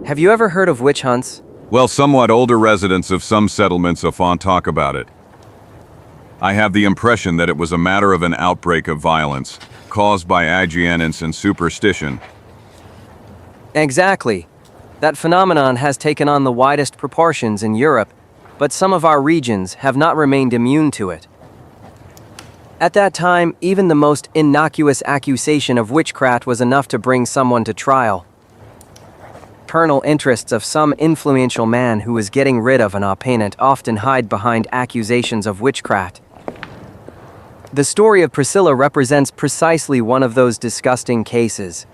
Speaker 4: Have you ever heard of witch hunts?
Speaker 2: Well, somewhat older residents of some settlements often talk about it. I have the impression that it was a matter of an outbreak of violence, caused by aggianance and superstition.
Speaker 4: Exactly. That phenomenon has taken on the widest proportions in Europe, but some of our regions have not remained immune to it. At that time, even the most innocuous accusation of witchcraft was enough to bring someone to trial. Personal interests of some influential man who was getting rid of an opponent often hide behind accusations of witchcraft. The story of Priscilla represents precisely one of those disgusting cases.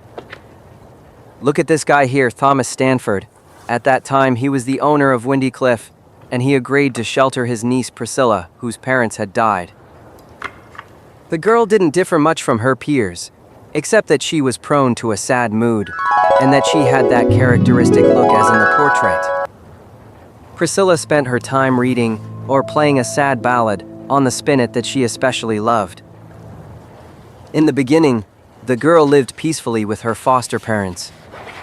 Speaker 4: Look at this guy here, Thomas Stanford. At that time, he was the owner of Windy Cliff, and he agreed to shelter his niece Priscilla, whose parents had died. The girl didn't differ much from her peers, except that she was prone to a sad mood, and that she had that characteristic look as in the portrait. Priscilla spent her time reading, or playing a sad ballad, on the spinet that she especially loved. In the beginning, the girl lived peacefully with her foster parents.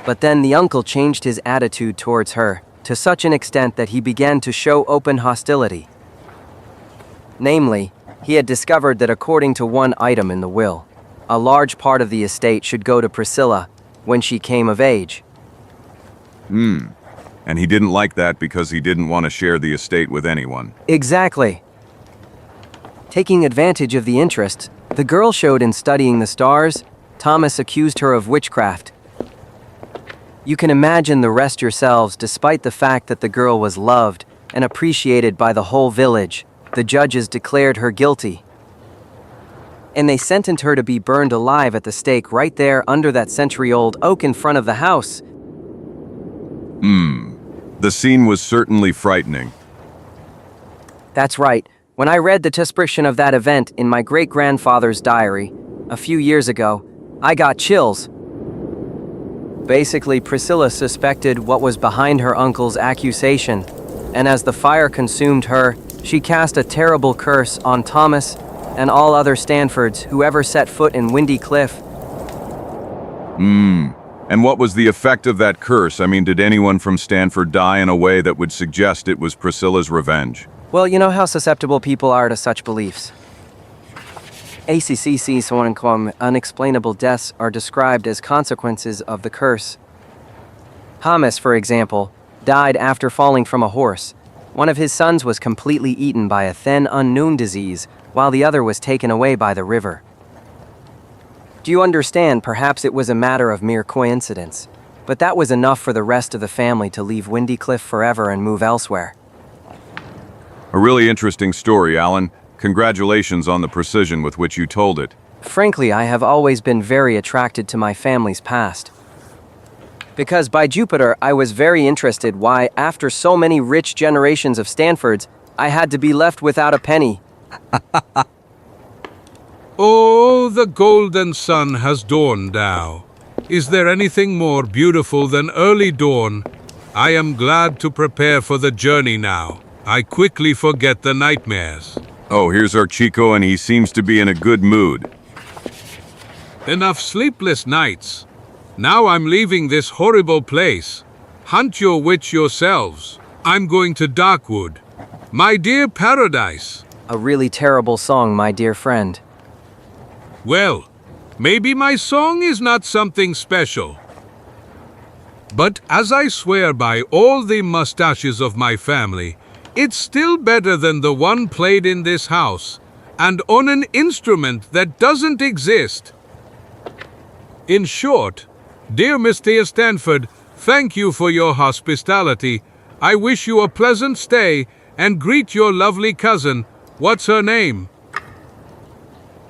Speaker 4: But then the uncle changed his attitude towards her, to such an extent that he began to show open hostility. Namely, he had discovered that according to one item in the will, a large part of the estate should go to Priscilla when she came of age.
Speaker 2: And he didn't like that because he didn't want to share the estate with anyone.
Speaker 4: Exactly. Taking advantage of the interest the girl showed in studying the stars, Thomas accused her of witchcraft. You can imagine the rest yourselves. Despite the fact that the girl was loved and appreciated by the whole village, the judges declared her guilty. And they sentenced her to be burned alive at the stake right there under that century-old oak in front of the house.
Speaker 2: The scene was certainly frightening.
Speaker 4: That's right. When I read the description of that event in my great-grandfather's diary a few years ago, I got chills. Basically, Priscilla suspected what was behind her uncle's accusation, and as the fire consumed her, she cast a terrible curse on Thomas and all other Stanfords who ever set foot in Windy Cliff.
Speaker 2: And what was the effect of that curse? I mean, did anyone from Stanford die in a way that would suggest it was Priscilla's revenge?
Speaker 4: Well, you know how susceptible people are to such beliefs. ACCC unexplainable deaths are described as consequences of the curse. Thomas, for example, died after falling from a horse. One of his sons was completely eaten by a thin, unknown disease, while the other was taken away by the river. Do you understand? Perhaps it was a matter of mere coincidence, but that was enough for the rest of the family to leave Windy Cliff forever and move elsewhere.
Speaker 2: A really interesting story, Alan. Congratulations on the precision with which you told it.
Speaker 4: Frankly, I have always been very attracted to my family's past. Because by Jupiter, I was very interested why, after so many rich generations of Stanfords, I had to be left without a penny.
Speaker 1: Oh, the golden sun has dawned now. Is there anything more beautiful than early dawn? I am glad to prepare for the journey now. I quickly forget the nightmares.
Speaker 2: Oh, here's our Chico, and he seems to be in a good mood.
Speaker 1: Enough sleepless nights. Now I'm leaving this horrible place. Hunt your witch yourselves. I'm going to Darkwood. My dear paradise.
Speaker 4: A really terrible song, my dear friend.
Speaker 1: Well, maybe my song is not something special. But as I swear by all the mustaches of my family, it's still better than the one played in this house, and on an instrument that doesn't exist. In short, dear Mr. Stanford, thank you for your hospitality. I wish you a pleasant stay, and greet your lovely cousin. What's her name?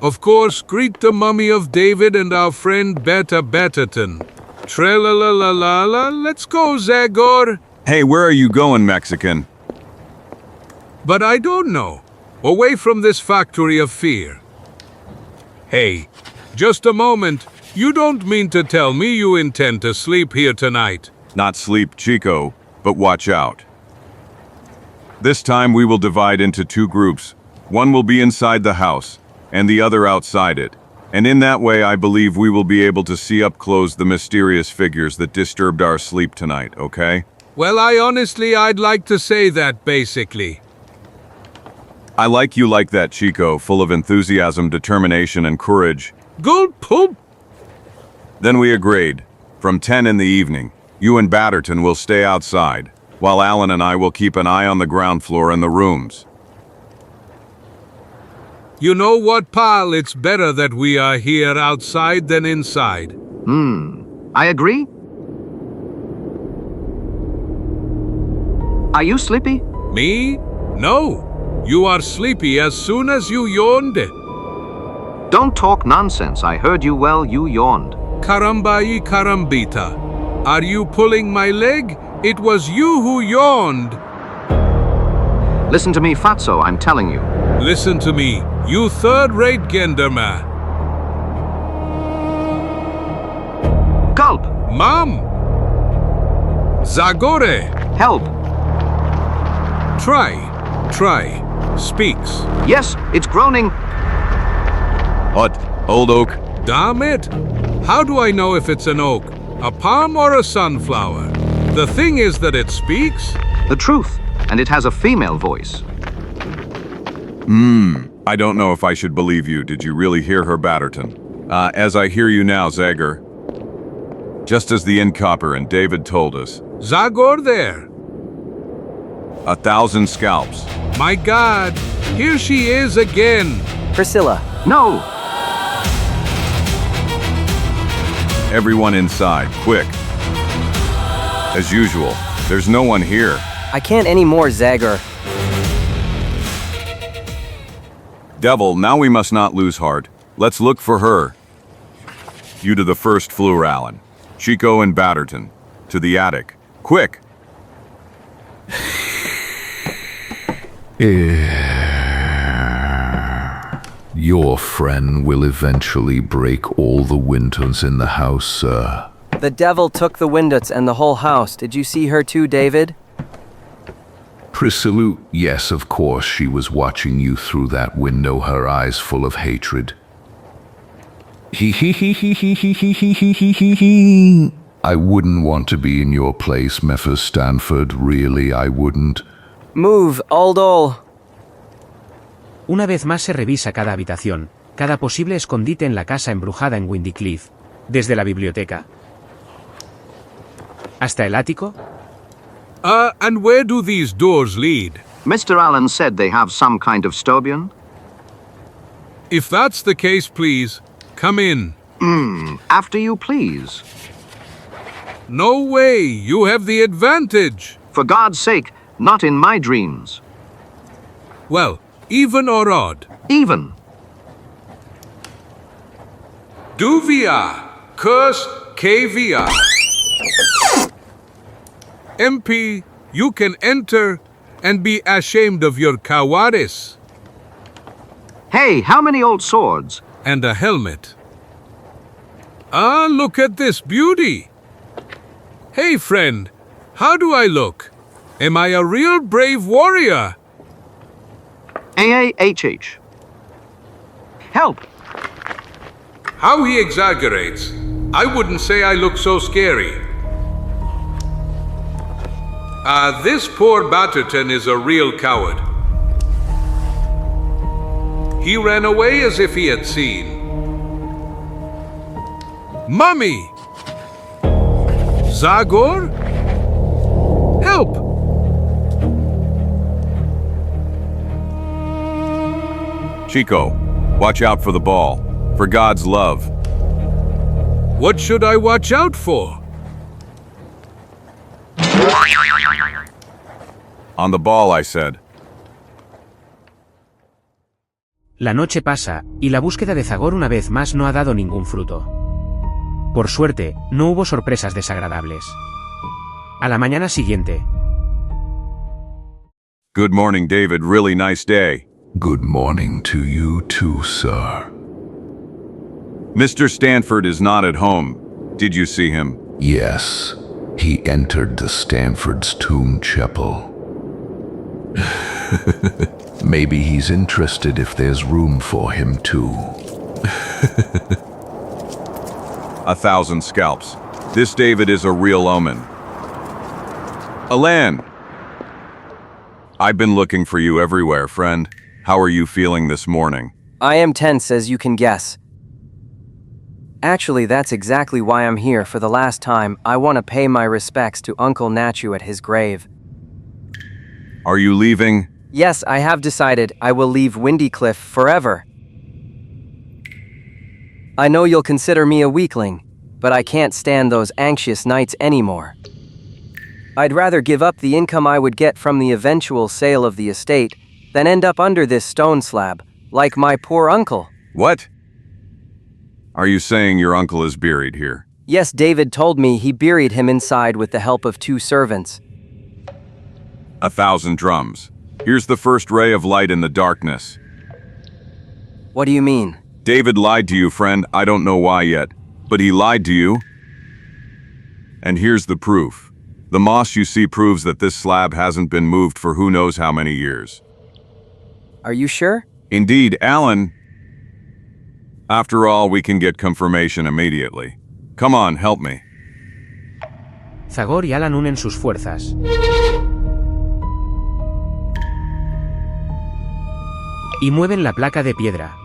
Speaker 1: Of course, greet the mummy of David and our friend Beta Betterton. Trela-la-la-la-la, let's go, Zagor.
Speaker 2: Hey, where are you going, Mexican?
Speaker 1: But I don't know. Away from this factory of fear. Hey, just a moment. You don't mean to tell me you intend to sleep here tonight?
Speaker 2: Not sleep, Chico, but watch out. This time we will divide into two groups. One will be inside the house, and the other outside it. And in that way I believe we will be able to see up close the mysterious figures that disturbed our sleep tonight, okay?
Speaker 1: Well, I'd like to say that, basically.
Speaker 2: I like you like that, Chico, full of enthusiasm, determination, and courage.
Speaker 1: Good poop!
Speaker 2: Then we agreed. From 10 in the evening, you and Batterton will stay outside, while Alan and I will keep an eye on the ground floor and the rooms.
Speaker 1: You know what, pal? It's better that we are here outside than inside.
Speaker 10: I agree. Are you sleepy?
Speaker 1: Me? No. You are sleepy as soon as you yawned.
Speaker 10: Don't talk nonsense. I heard you well. You yawned.
Speaker 1: Karambai karambita. Are you pulling my leg? It was you who yawned.
Speaker 10: Listen to me, Fatso. I'm telling you.
Speaker 1: Listen to me, you third-rate Genderman.
Speaker 10: Gulp!
Speaker 1: Mom! Zagore!
Speaker 10: Help!
Speaker 1: Try. Speaks.
Speaker 10: Yes, it's groaning.
Speaker 2: What? Old oak?
Speaker 1: Damn it! How do I know if it's an oak? a palm or a sunflower? The thing is that it speaks.
Speaker 10: The truth, and it has a female voice.
Speaker 2: I don't know if I should believe you. Did you really hear her, Batterton? As I hear you now, Zagor. Just as the innkeeper and David told us.
Speaker 1: Zagor there.
Speaker 2: 1,000 scalps.
Speaker 1: My God, here she is again.
Speaker 4: Priscilla.
Speaker 10: No!
Speaker 2: Everyone inside, quick. As usual, there's no one here.
Speaker 4: I can't anymore, Zagor.
Speaker 2: Devil, now we must not lose heart. Let's look for her. You to the first floor, Alan. Chico and Batterton. To the attic. Quick!
Speaker 14: Your friend will eventually break all the windows in the house, sir.
Speaker 4: The devil took the windows and the whole house. Did you see her too, David?
Speaker 14: Priscilla, yes, of course, she was watching you through that window, her eyes full of hatred. I wouldn't want to be in your place, Memphis Stanford, really, I wouldn't.
Speaker 4: Move, Aldol.
Speaker 3: Una vez más se revisa cada habitación, cada posible escondite en la casa embrujada en Windy Cliff, desde la biblioteca hasta el ático.
Speaker 1: And where do these doors lead?
Speaker 10: Mr. Allen said they have some kind of stobian.
Speaker 1: If that's the case, please, come in.
Speaker 10: After you please.
Speaker 1: No way, you have the advantage.
Speaker 10: For God's sake, not in my dreams.
Speaker 1: Well, even or odd?
Speaker 10: Even.
Speaker 1: Duvia, curse KVR. MP, you can enter and be ashamed of your cowardice.
Speaker 10: Hey, how many old swords?
Speaker 1: And a helmet. Ah, look at this beauty. Hey, friend, how do I look? Am I a real brave warrior?
Speaker 10: AAHH. Help!
Speaker 1: How he exaggerates. I wouldn't say I look so scary. This poor Batterton is a real coward. He ran away as if he had seen. Mummy! Zagor? Help!
Speaker 2: Chico, watch out for the ball. For God's love.
Speaker 1: What should I watch out for?
Speaker 2: On the ball, I said.
Speaker 3: La noche pasa, y la búsqueda de Zagor una vez más no ha dado ningún fruto. Por suerte, no hubo sorpresas desagradables. A la mañana siguiente.
Speaker 2: Good morning, David. Really nice day.
Speaker 14: Good morning to you too, sir.
Speaker 2: Mr. Stanford is not at home. Did you see him?
Speaker 14: Yes, he entered the Stanford's tomb chapel. Maybe he's interested if there's room for him too.
Speaker 2: 1,000 scalps. This David is a real omen. Alan! I've been looking for you everywhere, friend. How are you feeling this morning?
Speaker 4: I am tense, as you can guess. Actually, that's exactly why I'm here. For the last time, I want to pay my respects to Uncle Nachu at his grave.
Speaker 2: Are you leaving?
Speaker 4: Yes, I have decided I will leave Windy Cliff forever. I know you'll consider me a weakling, but I can't stand those anxious nights anymore. I'd rather give up the income I would get from the eventual sale of the estate than end up under this stone slab, like my poor uncle.
Speaker 2: What? Are you saying your uncle is buried here?
Speaker 4: Yes, David told me he buried him inside with the help of 2 servants.
Speaker 2: 1,000 drums. Here's the first ray of light in the darkness.
Speaker 4: What do you mean?
Speaker 2: David lied to you, friend. I don't know why yet, but he lied to you. And here's the proof. The moss you see proves that this slab hasn't been moved for who knows how many years.
Speaker 4: Are you sure?
Speaker 2: Indeed, Alan. After all, we can get confirmation immediately. Come on, help me.
Speaker 3: Zagor y Alan unen sus fuerzas. Y mueven la placa de piedra.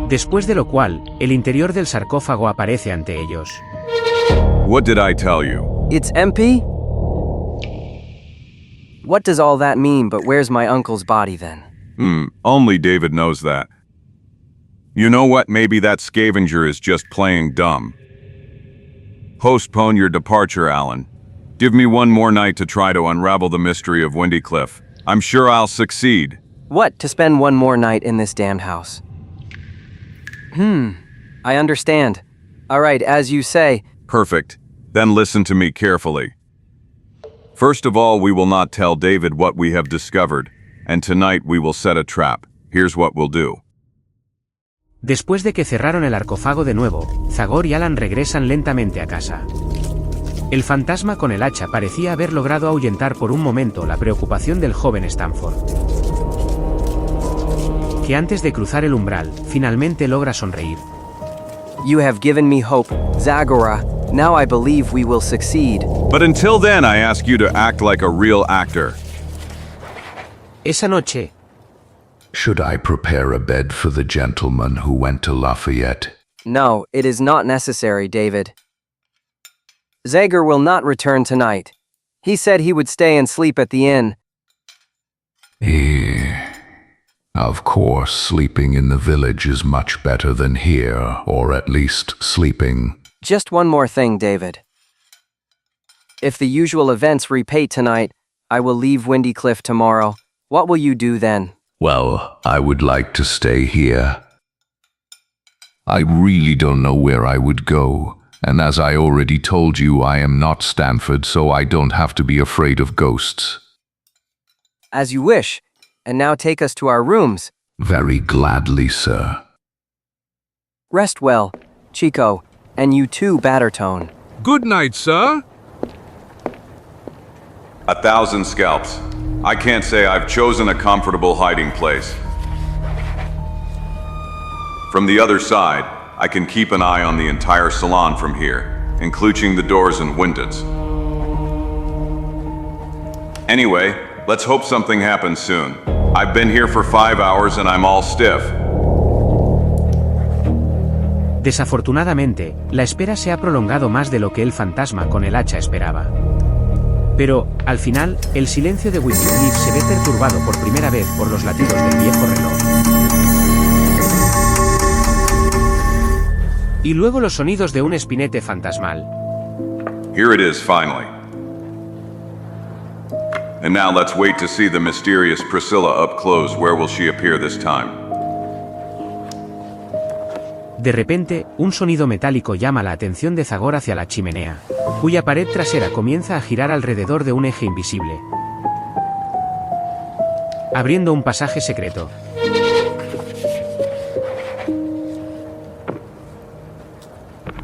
Speaker 3: Después de lo cual, el interior del sarcófago aparece ante ellos.
Speaker 2: What did I tell you?
Speaker 4: It's empty? What does all that mean, but where's my uncle's body then?
Speaker 2: Only David knows that. You know what? Maybe that scavenger is just playing dumb. Postpone your departure, Alan. Give me one more night to try to unravel the mystery of Windy Cliff. I'm sure I'll succeed.
Speaker 4: What, to spend one more night in this damned house? I understand. All right, as you say.
Speaker 2: Perfect. Then listen to me carefully. First of all, we will not tell David what we have discovered, and tonight we will set a trap. Here's what we'll do.
Speaker 3: Después de que cerraron el sarcófago de nuevo, Zagor y Alan regresan lentamente a casa. El fantasma con el hacha parecía haber logrado ahuyentar por un momento la preocupación del joven Stanford, que antes de cruzar el umbral, finalmente logra sonreír.
Speaker 4: You have given me hope, Zagora. Now I believe we will succeed.
Speaker 2: But until then, I ask you to act like a real actor.
Speaker 3: Esa noche,
Speaker 14: Should I prepare a bed for the gentleman who went to Lafayette?
Speaker 4: No, it is not necessary, David. Zagor will not return tonight. He said he would stay and sleep at the inn.
Speaker 14: Of course, sleeping in the village is much better than here, or at least sleeping.
Speaker 4: Just one more thing, David. If the usual events repeat tonight, I will leave Windy Cliff tomorrow. What will you do then?
Speaker 14: Well, I would like to stay here. I really don't know where I would go, and as I already told you, I am not Stanford, so I don't have to be afraid of ghosts.
Speaker 4: As you wish. And now take us to our rooms.
Speaker 14: Very gladly, sir.
Speaker 4: Rest well, Chico, and you too, Battertone.
Speaker 1: Good night, sir.
Speaker 2: 1,000 scalps. I can't say I've chosen a comfortable hiding place. From the other side, I can keep an eye on the entire salon from here, including the doors and windows. Anyway, let's hope something happens soon. I've been here for 5 hours and I'm all stiff.
Speaker 3: Desafortunadamente, la espera se ha prolongado más de lo que el fantasma con el hacha esperaba. Pero, al final, el silencio de Windy Cliff se ve perturbado por primera vez por los latidos del viejo reloj. Y luego los sonidos de un espinete fantasmal.
Speaker 2: Here it is, finally. And now let's wait to see the mysterious Priscilla up close. Where will she appear this time?
Speaker 3: De repente, un sonido metálico llama la atención de Zagor hacia la chimenea, cuya pared trasera comienza a girar alrededor de un eje invisible, abriendo un pasaje secreto.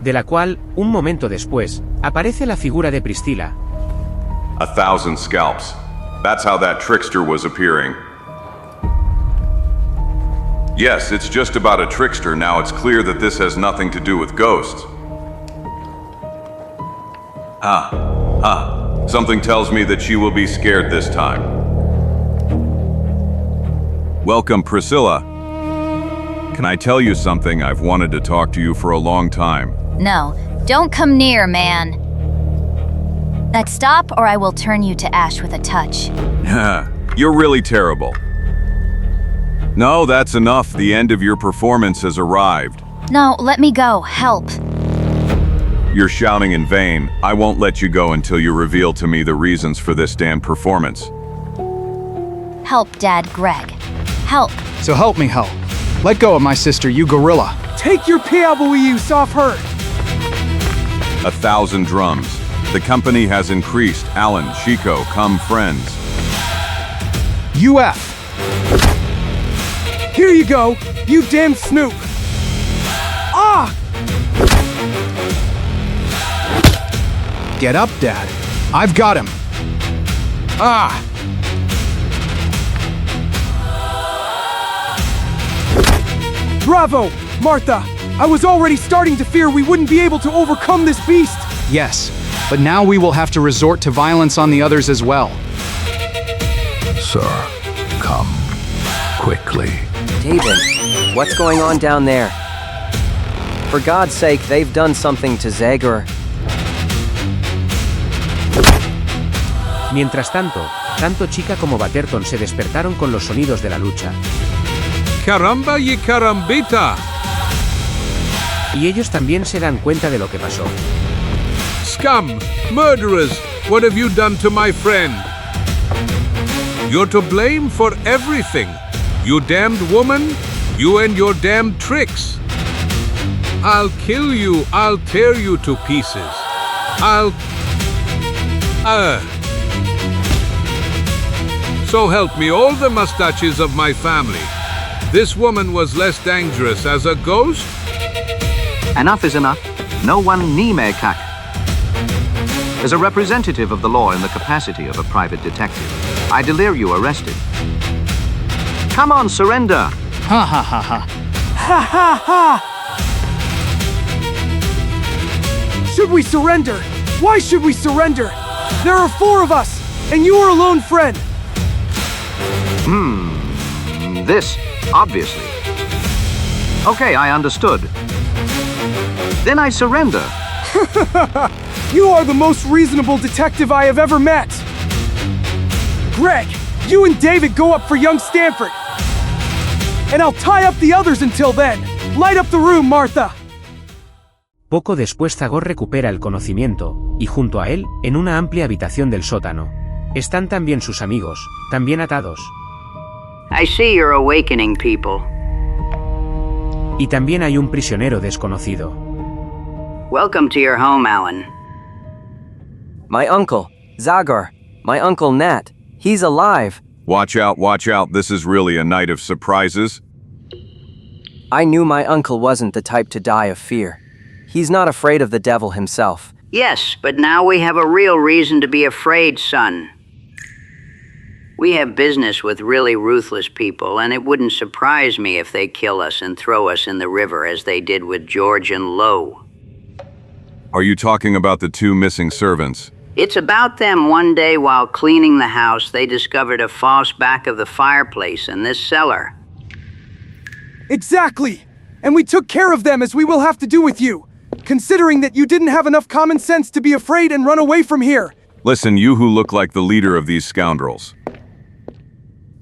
Speaker 3: De la cual, un momento después, aparece la figura de Priscilla.
Speaker 2: 1,000 scalps. That's how that trickster was appearing. Yes, it's just about a trickster. Now it's clear that this has nothing to do with ghosts. Something tells me that she will be scared this time. Welcome, Priscilla. Can I tell you something? I've wanted to talk to you for a long time.
Speaker 15: No, don't come near, man. Stop or I will turn you to ash with a touch.
Speaker 2: You're really terrible. No, that's enough. The end of your performance has arrived.
Speaker 15: No, let me go. Help.
Speaker 2: You're shouting in vain. I won't let you go until you reveal to me the reasons for this damned performance.
Speaker 15: Help, Dad Greg. Help.
Speaker 11: So help me help. Let go of my sister, you gorilla. Take your PWUs off her.
Speaker 2: 1,000 drums. The company has increased. Alan, Chico, come friends.
Speaker 11: UF. Here you go, you damn snoop. Get up, Dad. I've got him. Bravo, Martha. I was already starting to fear we wouldn't be able to overcome this beast.
Speaker 16: Yes, but now we will have to resort to violence on the others as well.
Speaker 14: Sir, come. Quickly.
Speaker 4: David, what's going on down there? For God's sake, they've done something to Zagor.
Speaker 3: Mientras tanto Chica como Batterton se despertaron con los sonidos de la lucha.
Speaker 1: Caramba y carambita!
Speaker 3: Y ellos también se dan cuenta de lo que pasó.
Speaker 1: Scum! Murderers! What have you done to my friend? You're to blame for everything. You damned woman! You and your damned tricks! I'll kill you! I'll tear you to pieces! So help me all the mustaches of my family. This woman was less dangerous as a ghost?
Speaker 10: Enough is enough. No one ni me kak. As a representative of the law in the capacity of a private detective, I declare you arrested. Come on, surrender.
Speaker 16: Ha ha ha ha.
Speaker 11: Ha ha ha! Should we surrender? Why should we surrender? There are 4 of us, and you are a lone friend.
Speaker 10: This, obviously. Okay, I understood. Then I surrender.
Speaker 11: You are the most reasonable detective I have ever met. Greg, you and David go up for young Stanford. And I'll tie up the others until then. Light up the room, Martha.
Speaker 3: Poco después Zagor recupera el conocimiento, y junto a él, en una amplia habitación del sótano, están también sus amigos, también atados.
Speaker 17: I see you're awakening people.
Speaker 3: Y también hay un prisionero desconocido.
Speaker 17: Welcome to your home, Alan.
Speaker 4: My uncle, Zagor. My uncle Nat. He's alive.
Speaker 2: Watch out, this is really a night of surprises.
Speaker 4: I knew my uncle wasn't the type to die of fear. He's not afraid of the devil himself.
Speaker 17: Yes, but now we have a real reason to be afraid, son. We have business with really ruthless people, and it wouldn't surprise me if they kill us and throw us in the river as they did with George and Lowe.
Speaker 2: Are you talking about the 2 missing servants?
Speaker 17: It's about them. One day while cleaning the house, they discovered a false back of the fireplace in this cellar.
Speaker 11: Exactly! And we took care of them as we will have to do with you, considering that you didn't have enough common sense to be afraid and run away from here.
Speaker 2: Listen, you who look like the leader of these scoundrels.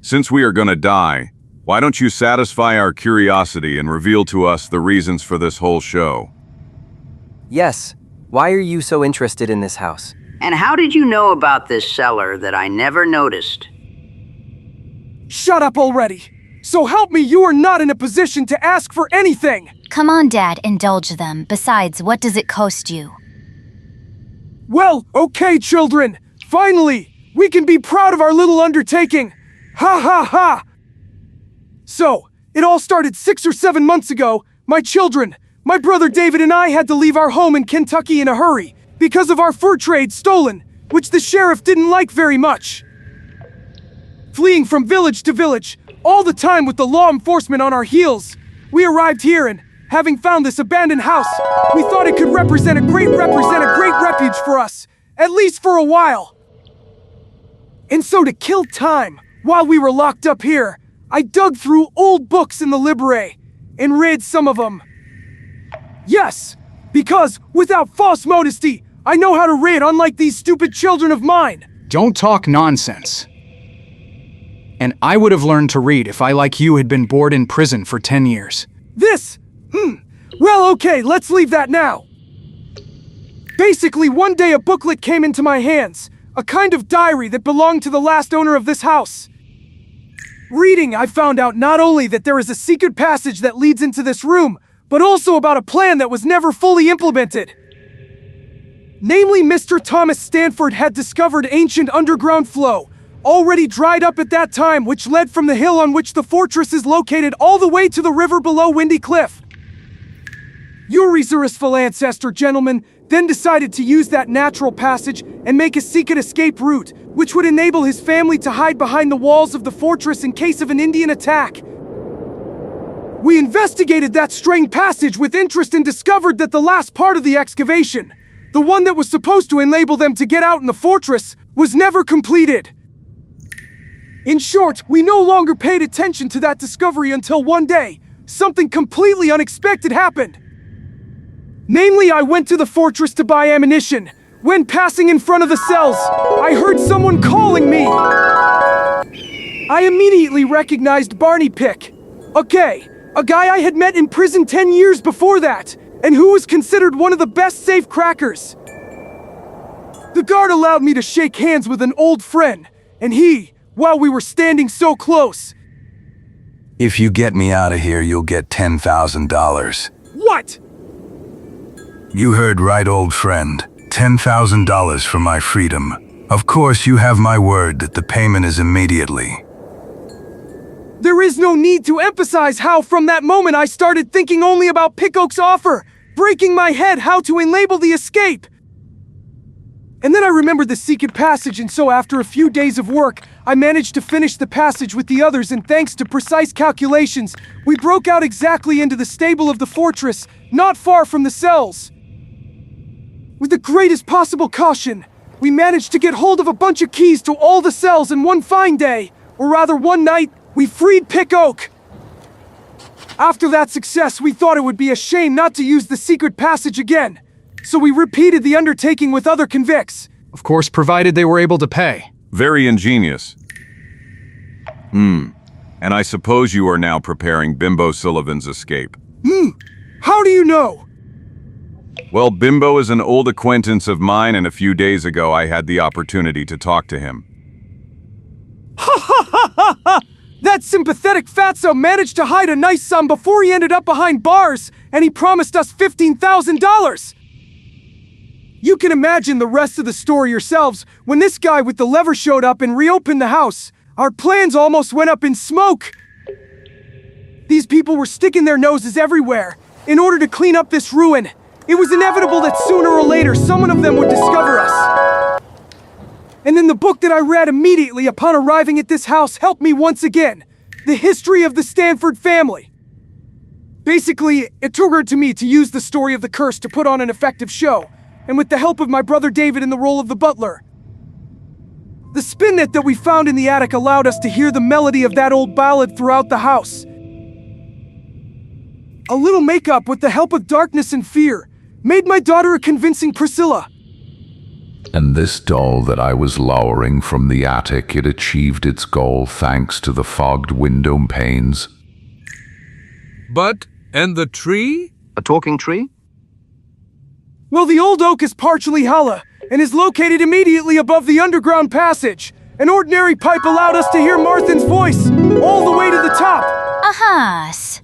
Speaker 2: Since we are gonna die, why don't you satisfy our curiosity and reveal to us the reasons for this whole show?
Speaker 4: Yes. Why are you so interested in this house?
Speaker 17: And how did you know about this cellar that I never noticed?
Speaker 11: Shut up already! So help me, you are not in a position to ask for anything!
Speaker 15: Come on, Dad, indulge them. Besides, what does it cost you?
Speaker 11: Well, okay, children. Finally, we can be proud of our little undertaking. Ha ha ha! So, it all started 6 or 7 months ago. My children, my brother David and I had to leave our home in Kentucky in a hurry because of our fur trade stolen, which the sheriff didn't like very much. Fleeing from village to village, all the time with the law enforcement on our heels, we arrived here and, having found this abandoned house, we thought it could represent a great refuge for us, at least for a while. And so to kill time, while we were locked up here, I dug through old books in the library and read some of them. Yes, because, without false modesty, I know how to read unlike these stupid children of mine.
Speaker 16: Don't talk nonsense. And I would have learned to read if I, like you, had been bored in prison for 10 years.
Speaker 11: Well, okay, let's leave that now. Basically, one day a booklet came into my hands, a kind of diary that belonged to the last owner of this house. Reading, I found out not only that there is a secret passage that leads into this room, but also about a plan that was never fully implemented. Namely, Mr. Thomas Stanford had discovered ancient underground flow, already dried up at that time, which led from the hill on which the fortress is located all the way to the river below Windy Cliff. Your resourceful ancestor, gentlemen, then decided to use that natural passage and make a secret escape route, which would enable his family to hide behind the walls of the fortress in case of an Indian attack. We investigated that strange passage with interest and discovered that the last part of the excavation, the one that was supposed to enable them to get out in the fortress, was never completed. In short, we no longer paid attention to that discovery until one day, something completely unexpected happened. Namely, I went to the fortress to buy ammunition. When passing in front of the cells, I heard someone calling me. I immediately recognized Barney Pick. Okay, a guy I had met in prison 10 years before that, and who was considered one of the best safe crackers. The guard allowed me to shake hands with an old friend, and he, while we were standing so close.
Speaker 13: If you get me out of here, you'll get $10,000.
Speaker 11: What?
Speaker 13: You heard right, old friend. $10,000 for my freedom. Of course, you have my word that the payment is immediately.
Speaker 11: There is no need to emphasize how from that moment I started thinking only about Pickoak's offer, breaking my head how to enable the escape. And then I remembered the secret passage, and so after a few days of work, I managed to finish the passage with the others, and thanks to precise calculations, we broke out exactly into the stable of the fortress, not far from the cells. With the greatest possible caution, we managed to get hold of a bunch of keys to all the cells, and one fine day, or rather one night, we freed Pickoak. After that success, we thought it would be a shame not to use the secret passage again. So we repeated the undertaking with other convicts.
Speaker 16: Of course, provided they were able to pay.
Speaker 2: Very ingenious. And I suppose you are now preparing Bimbo Sullivan's escape.
Speaker 11: How do you know?
Speaker 2: Well, Bimbo is an old acquaintance of mine, and a few days ago I had the opportunity to talk to him.
Speaker 11: Ha ha ha ha ha! That sympathetic fatso managed to hide a nice sum before he ended up behind bars, and he promised us $15,000! You can imagine the rest of the story yourselves. When this guy with the lever showed up and reopened the house, our plans almost went up in smoke. These people were sticking their noses everywhere in order to clean up this ruin. It was inevitable that sooner or later someone of them would discover us. And then the book that I read immediately upon arriving at this house helped me once again. The history of the Stanford family. Basically, it occurred to me to use the story of the curse to put on an effective show, and with the help of my brother David in the role of the butler. The spinet that we found in the attic allowed us to hear the melody of that old ballad throughout the house. A little makeup with the help of darkness and fear made my daughter a convincing Priscilla.
Speaker 14: And this doll that I was lowering from the attic, it achieved its goal thanks to the fogged window panes.
Speaker 1: And the tree?
Speaker 10: A talking tree?
Speaker 11: Well, the old oak is partially hollow and is located immediately above the underground passage. An ordinary pipe allowed us to hear Marthin's voice all the way to the top.
Speaker 15: Ahas.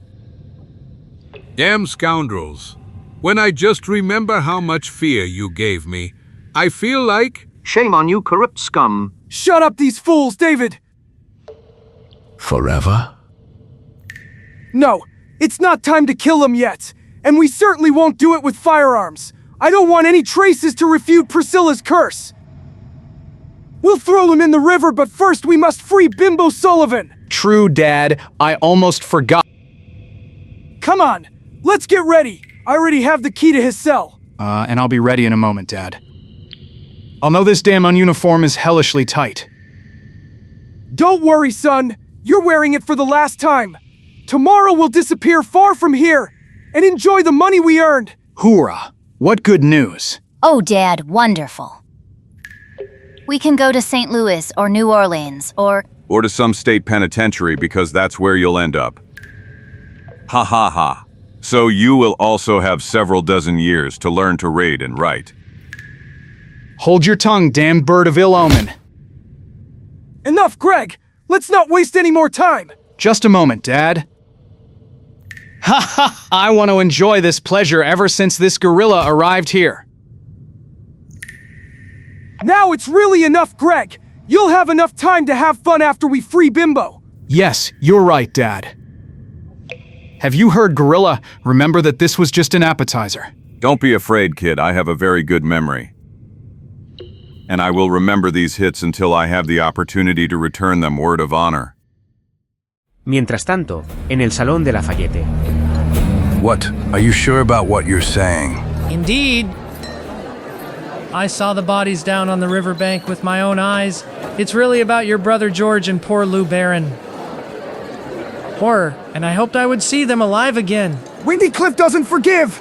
Speaker 1: Damn scoundrels. When I just remember how much fear you gave me, I feel like...
Speaker 10: Shame on you, corrupt scum.
Speaker 11: Shut up, these fools, David.
Speaker 14: Forever?
Speaker 11: No, it's not time to kill them yet. And we certainly won't do it with firearms. I don't want any traces to refute Priscilla's curse. We'll throw them in the river, but first we must free Bimbo Sullivan.
Speaker 16: True, Dad. I almost forgot.
Speaker 11: Come on, let's get ready. I already have the key to his cell.
Speaker 16: And I'll be ready in a moment, Dad. I'll know this damn uniform is hellishly tight.
Speaker 11: Don't worry, son. You're wearing it for the last time. Tomorrow we'll disappear far from here and enjoy the money we earned.
Speaker 16: Hoorah! What good news.
Speaker 15: Oh, Dad, wonderful. We can go to St. Louis or New Orleans or
Speaker 2: to some state penitentiary, because that's where you'll end up. Ha ha ha. So you will also have several dozen years to learn to read and write.
Speaker 16: Hold your tongue, damn bird of ill omen.
Speaker 11: Enough, Greg. Let's not waste any more time.
Speaker 16: Just a moment, Dad. Ha ha! I want to enjoy this pleasure ever since this gorilla arrived here.
Speaker 11: Now it's really enough, Greg. You'll have enough time to have fun after we free Bimbo.
Speaker 16: Yes, you're right, Dad. Have you heard, Gorilla? Remember that this was just an appetizer.
Speaker 2: Don't be afraid, kid. I have a very good memory. And I will remember these hits until I have the opportunity to return them, word of honor.
Speaker 3: Mientras tanto, en el salón de Lafayette.
Speaker 13: What? Are you sure about what you're saying?
Speaker 12: Indeed. I saw the bodies down on the riverbank with my own eyes. It's really about your brother George and poor Lou Barron. Horror, and I hoped I would see them alive again.
Speaker 11: Windy Cliff doesn't forgive!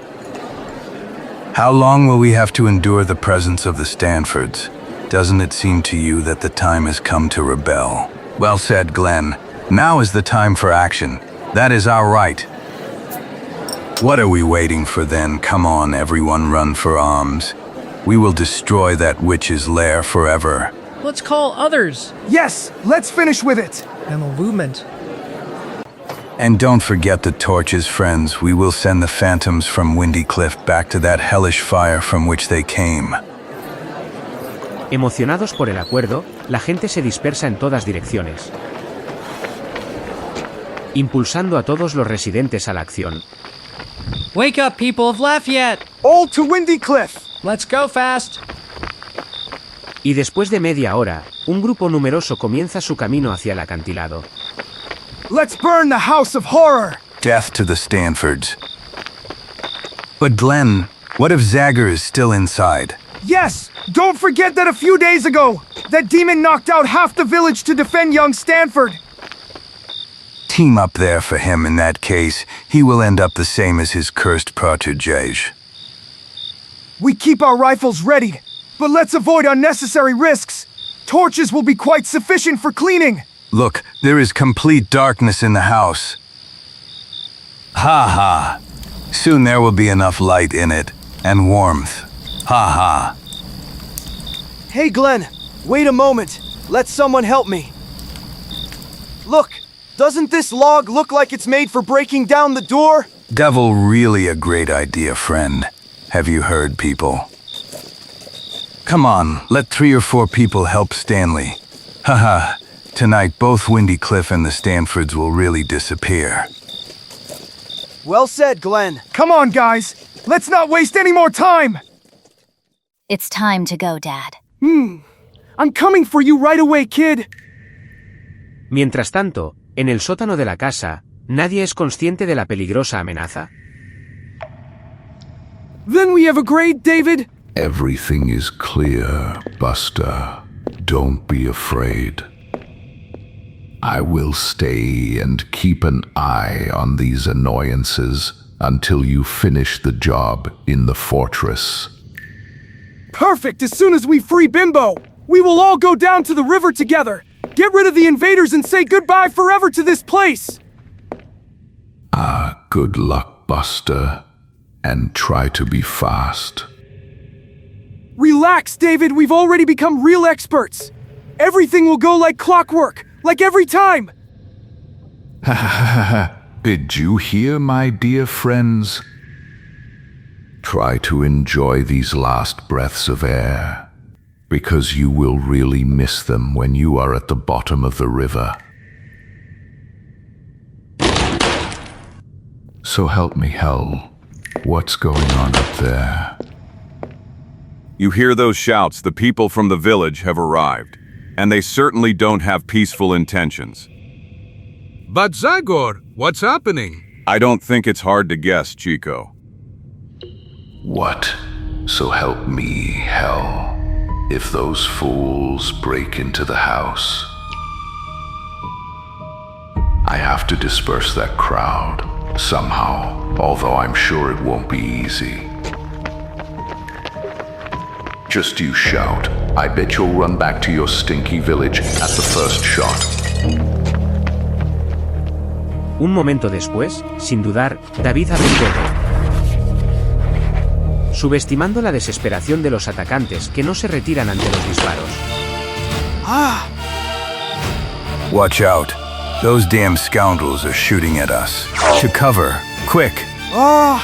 Speaker 13: How long will we have to endure the presence of the Stanfords? Doesn't it seem to you that the time has come to rebel? Well said, Glenn. Now is the time for action. That is our right. What are we waiting for then? Come on, everyone, run for arms. We will destroy that witch's lair forever.
Speaker 12: Let's call others.
Speaker 11: Yes, let's finish with it.
Speaker 12: And the movement.
Speaker 13: And don't forget the torches, friends. We will send the phantoms from Windy Cliff back to that hellish fire from which they came.
Speaker 3: Emocionados por el acuerdo, la gente se dispersa en todas direcciones, impulsando a todos los residentes a la acción.
Speaker 12: Wake up, people of Lafayette!
Speaker 11: All to Windy Cliff!
Speaker 12: Let's go fast!
Speaker 3: Y después de media hora, un grupo numeroso comienza su camino hacia el acantilado.
Speaker 11: Let's burn the house of horror!
Speaker 13: Death to the Stanfords. But Glenn, what if Zagor is still inside?
Speaker 11: Yes! Don't forget that a few days ago, that demon knocked out half the village to defend young Stanford.
Speaker 13: Team up there for him in that case. He will end up the same as his cursed protégé.
Speaker 11: We keep our rifles ready, but let's avoid unnecessary risks. Torches will be quite sufficient for cleaning.
Speaker 13: Look, there is complete darkness in the house. Ha ha. Soon there will be enough light in it, and warmth. Ha ha.
Speaker 11: Hey Glenn, wait a moment. Let someone help me. Look, doesn't this log look like it's made for breaking down the door?
Speaker 13: Devil, really a great idea, friend. Have you heard, people? Come on, let 3 or 4 people help Stanley. Haha, tonight both Windy Cliff and the Stanfords will really disappear.
Speaker 11: Well said, Glenn. Come on, guys. Let's not waste any more time.
Speaker 15: It's time to go, Dad.
Speaker 11: I'm coming for you right away, kid.
Speaker 3: Mientras tanto, en el sótano de la casa, nadie es consciente de la peligrosa amenaza.
Speaker 11: Then we have agreed, David.
Speaker 14: Everything is clear, Buster. Don't be afraid. I will stay and keep an eye on these annoyances until you finish the job in the fortress.
Speaker 11: Perfect! As soon as we free Bimbo, we will all go down to the river together, get rid of the invaders and say goodbye forever to this place!
Speaker 14: Good luck, Buster, and try to be fast.
Speaker 11: Relax, David, we've already become real experts. Everything will go like clockwork, like every time!
Speaker 14: Did you hear, my dear friends? Try to enjoy these last breaths of air, because you will really miss them when you are at the bottom of the river. So help me, hell. What's going on up there?
Speaker 2: You hear those shouts? The people from the village have arrived, and they certainly don't have peaceful intentions.
Speaker 1: But Zagor, what's happening?
Speaker 2: I don't think it's hard to guess, Chico.
Speaker 14: What? So help me, hell, if those fools break into the house. I have to disperse that crowd, somehow, although I'm sure it won't be easy. Just you shout. I bet you'll run back to your stinky village at the first shot.
Speaker 3: Un momento después, sin dudar, David abre el voto, subestimando la desesperación de los atacantes que no se retiran ante los disparos.
Speaker 13: Watch out. Those damn scoundrels are shooting at us. To cover. Quick.
Speaker 11: I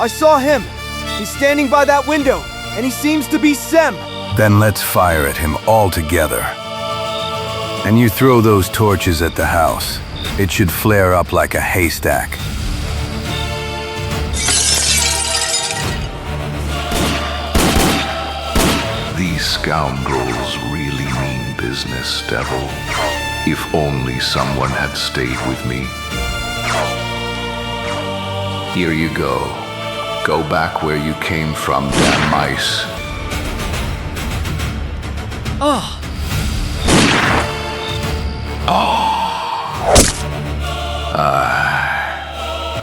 Speaker 11: saw him. He's standing by that window, and he seems to be Sem.
Speaker 13: Then let's fire at him all together. And you throw those torches at the house. It should flare up like a haystack.
Speaker 14: These scoundrels really mean business, Devil. If only someone had stayed with me. Here you go. Go back where you came from, damn mice.
Speaker 12: Oh.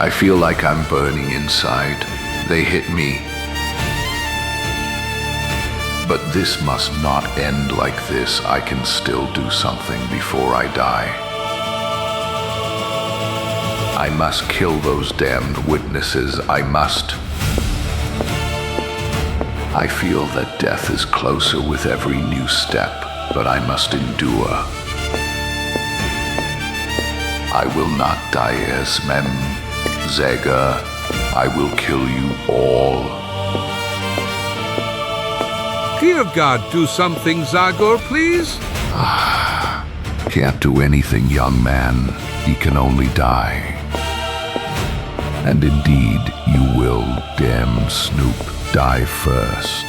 Speaker 14: I feel like I'm burning inside. They hit me. But this must not end like this. I can still do something before I die. I must kill those damned witnesses. I must. I feel that death is closer with every new step, but I must endure. I will not die as mem, Zagor. I will kill you all.
Speaker 1: Dear God, do something, Zagor, please.
Speaker 14: Can't do anything, young man. He can only die. And indeed, you will, damn Snoop, die first.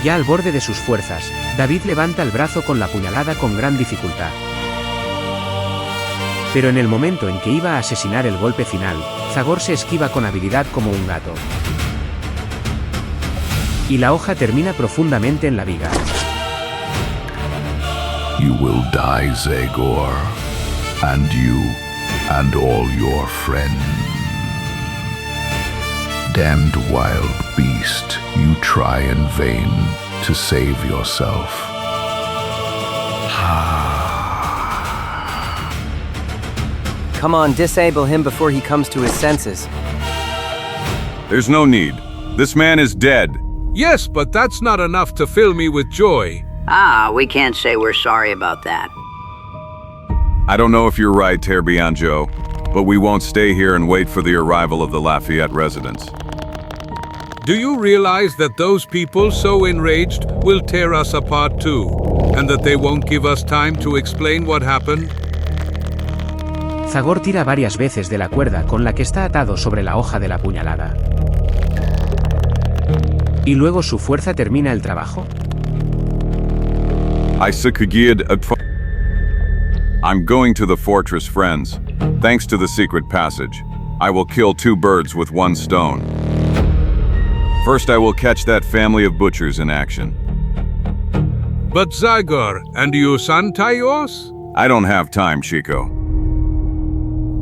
Speaker 3: Ya al borde de sus fuerzas, David levanta el brazo con la puñalada con gran dificultad. Pero en el momento en que iba a asesinar el golpe final, Zagor se esquiva con habilidad como un gato. Y la hoja termina profundamente en la viga.
Speaker 14: You will die, Zagor. And you, and all your friends. Damned wild beast, you try in vain to save yourself.
Speaker 4: Come on, disable him before he comes to his senses.
Speaker 2: There's no need. This man is dead.
Speaker 1: Yes, but that's not enough to fill me with joy.
Speaker 17: We can't say we're sorry about that.
Speaker 2: I don't know if you're right, Terbianjo, but we won't stay here and wait for the arrival of the Lafayette residents.
Speaker 1: Do you realize that those people so enraged will tear us apart too, and that they won't give us time to explain what happened?
Speaker 3: Zagor tira varias veces de la cuerda con la que está atado sobre la hoja de la puñalada. ¿Y luego su fuerza termina el trabajo?
Speaker 2: I'm going to the fortress, friends. Thanks to the secret passage, I will kill 2 birds with 1 stone. First, I will catch that family of butchers in action.
Speaker 1: But Zagor, and you, Santayos?
Speaker 2: I don't have time, Chico.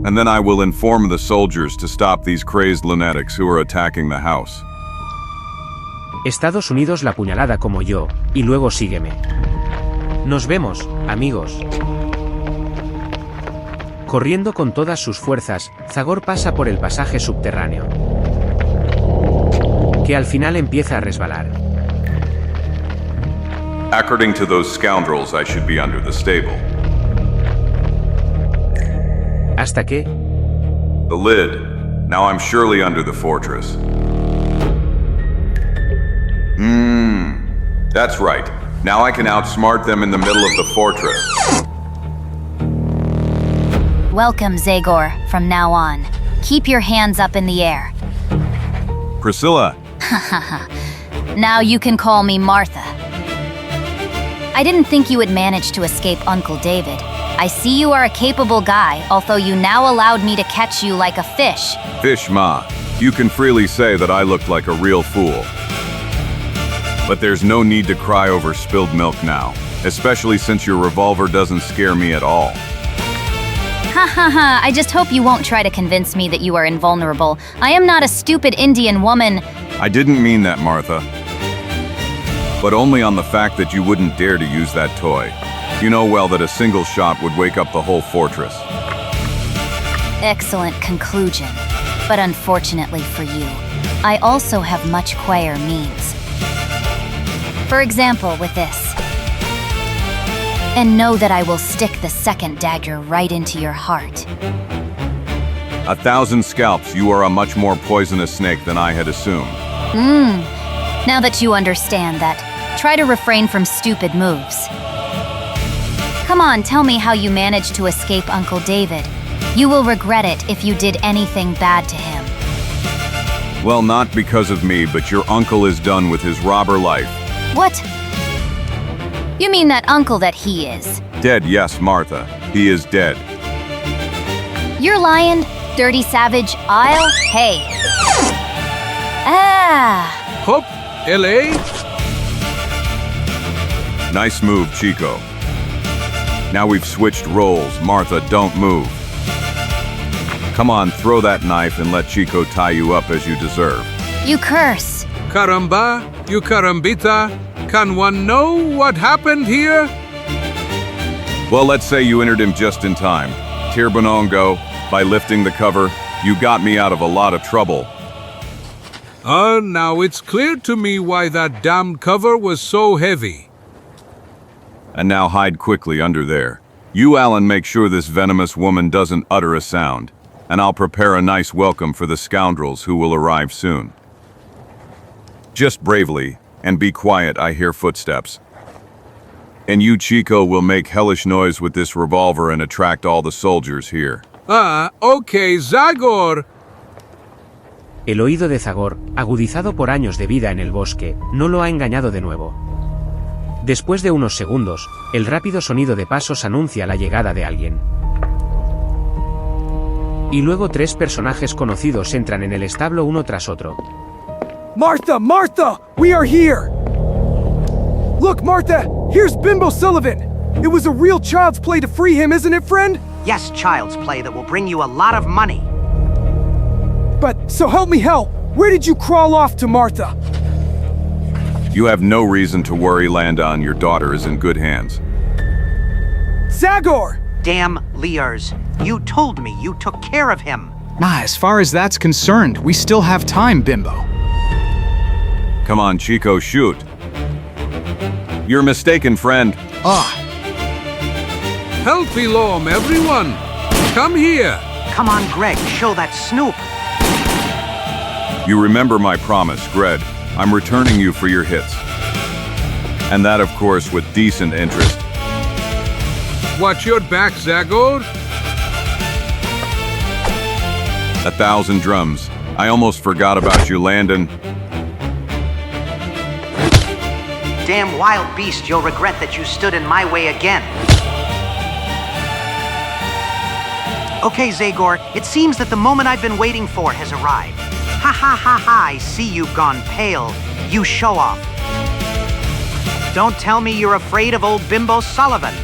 Speaker 2: And then I will inform the soldiers to stop these crazed lunatics who are attacking the house.
Speaker 3: Estados Unidos la puñalada como yo, y luego sígueme. Nos vemos, amigos. Corriendo con todas sus fuerzas, Zagor pasa por el pasaje subterráneo, que al final empieza a resbalar.
Speaker 2: According to those scoundrels, I should be under the stable.
Speaker 3: ¿Hasta qué?
Speaker 2: The lid. Now I'm surely under the fortress. That's right. Now I can outsmart them in the middle of the fortress.
Speaker 15: Welcome, Zagor, from now on. Keep your hands up in the air.
Speaker 2: Priscilla.
Speaker 15: Now you can call me Martha. I didn't think you would manage to escape Uncle David. I see you are a capable guy, although you now allowed me to catch you like a fish.
Speaker 2: Fish, Ma. You can freely say that I looked like a real fool. But there's no need to cry over spilled milk now, especially since your revolver doesn't scare me at all.
Speaker 15: Ha ha ha, I just hope you won't try to convince me that you are invulnerable. I am not a stupid Indian woman.
Speaker 2: I didn't mean that, Martha. But only on the fact that you wouldn't dare to use that toy. You know well that a single shot would wake up the whole fortress.
Speaker 15: Excellent conclusion. But unfortunately for you, I also have much quieter means. For example, with this. And know that I will stick the second dagger right into your heart.
Speaker 2: 1,000 scalps, you are a much more poisonous snake than I had assumed.
Speaker 15: Now that you understand that, try to refrain from stupid moves. Come on, tell me how you managed to escape Uncle David. You will regret it if you did anything bad to him.
Speaker 2: Well, not because of me, but your uncle is done with his robber life.
Speaker 15: What? You mean that uncle that he is?
Speaker 2: Dead, yes, Martha. He is dead.
Speaker 15: You're lying, dirty savage. Hey. Ah.
Speaker 1: Hop, LA?
Speaker 2: Nice move, Chico. Now we've switched roles. Martha, don't move. Come on, throw that knife and let Chico tie you up as you deserve.
Speaker 15: You curse.
Speaker 1: Caramba, you carambita. Can one know what happened here?
Speaker 2: Well, let's say you entered him just in time. Tirbonongo, by lifting the cover, you got me out of a lot of trouble.
Speaker 1: Now it's clear to me why that damned cover was so heavy.
Speaker 2: And now hide quickly under there. You, Alan, make sure this venomous woman doesn't utter a sound, and I'll prepare a nice welcome for the scoundrels who will arrive soon. Just bravely, and be quiet, I hear footsteps. And you, Chico, will make hellish noise with this revolver and attract all the soldiers here.
Speaker 1: Okay, Zagor.
Speaker 3: El oído de Zagor, agudizado por años de vida en el bosque, no lo ha engañado de nuevo. Después de unos segundos, el rápido sonido de pasos anuncia la llegada de alguien. Y luego 3 personajes conocidos entran en el establo uno tras otro.
Speaker 11: Martha, Martha, we are here! Look, Martha, here's Bimbo Sullivan. It was a real child's play to free him, isn't it, friend?
Speaker 8: Yes, child's play that will bring you a lot of money.
Speaker 11: But, so help me hell, where did you crawl off to, Martha?
Speaker 2: You have no reason to worry, Landon. Your daughter is in good hands.
Speaker 11: Zagor!
Speaker 8: Damn Lears. You told me you took care of him.
Speaker 16: Nah, as far as that's concerned, we still have time, Bimbo.
Speaker 2: Come on, Chico, shoot. You're mistaken, friend.
Speaker 1: Help Elom, everyone! Come here!
Speaker 8: Come on, Greg, show that snoop.
Speaker 2: You remember my promise, Greg. I'm returning you for your hits. And that, of course, with decent interest.
Speaker 1: Watch your back, Zagor.
Speaker 2: 1,000 drums. I almost forgot about you, Landon.
Speaker 8: Damn wild beast, you'll regret that you stood in my way again. Okay, Zagor, it seems that the moment I've been waiting for has arrived. Ha ha ha ha, I see you've gone pale. You show off. Don't tell me you're afraid of old Bimbo Sullivan.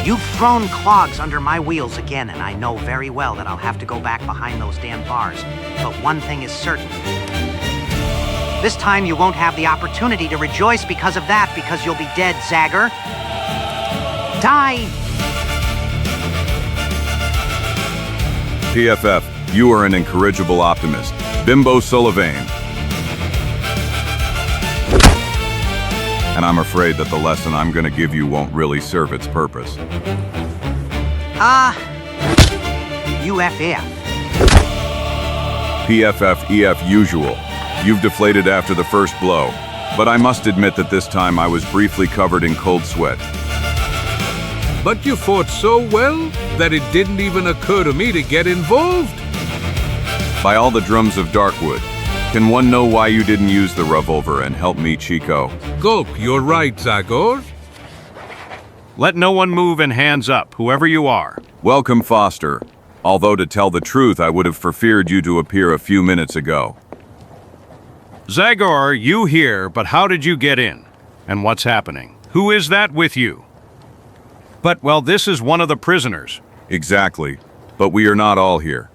Speaker 8: You've thrown clogs under my wheels again, and I know very well that I'll have to go back behind those damn bars. But one thing is certain. This time you won't have the opportunity to rejoice because of that, because you'll be dead, Zagor. Die!
Speaker 2: PFF, you are an incorrigible optimist. Bimbo Sullivan. And I'm afraid that the lesson I'm gonna give you won't really serve its purpose.
Speaker 8: UFF.
Speaker 2: PFF, EF usual. You've deflated after the first blow, but I must admit that this time I was briefly covered in cold sweat.
Speaker 1: But you fought so well that it didn't even occur to me to get involved.
Speaker 2: By all the drums of Darkwood, can one know why you didn't use the revolver and help me, Chico?
Speaker 1: Gulp, you're right, Zagor.
Speaker 7: Let no one move and hands up, whoever you are.
Speaker 2: Welcome, Foster. Although to tell the truth, I would have preferred you to appear a few minutes ago.
Speaker 7: Zagor, you here, but how did you get in? And what's happening? Who is that with you? But, well, this is one of the prisoners.
Speaker 2: Exactly. But we are not all here.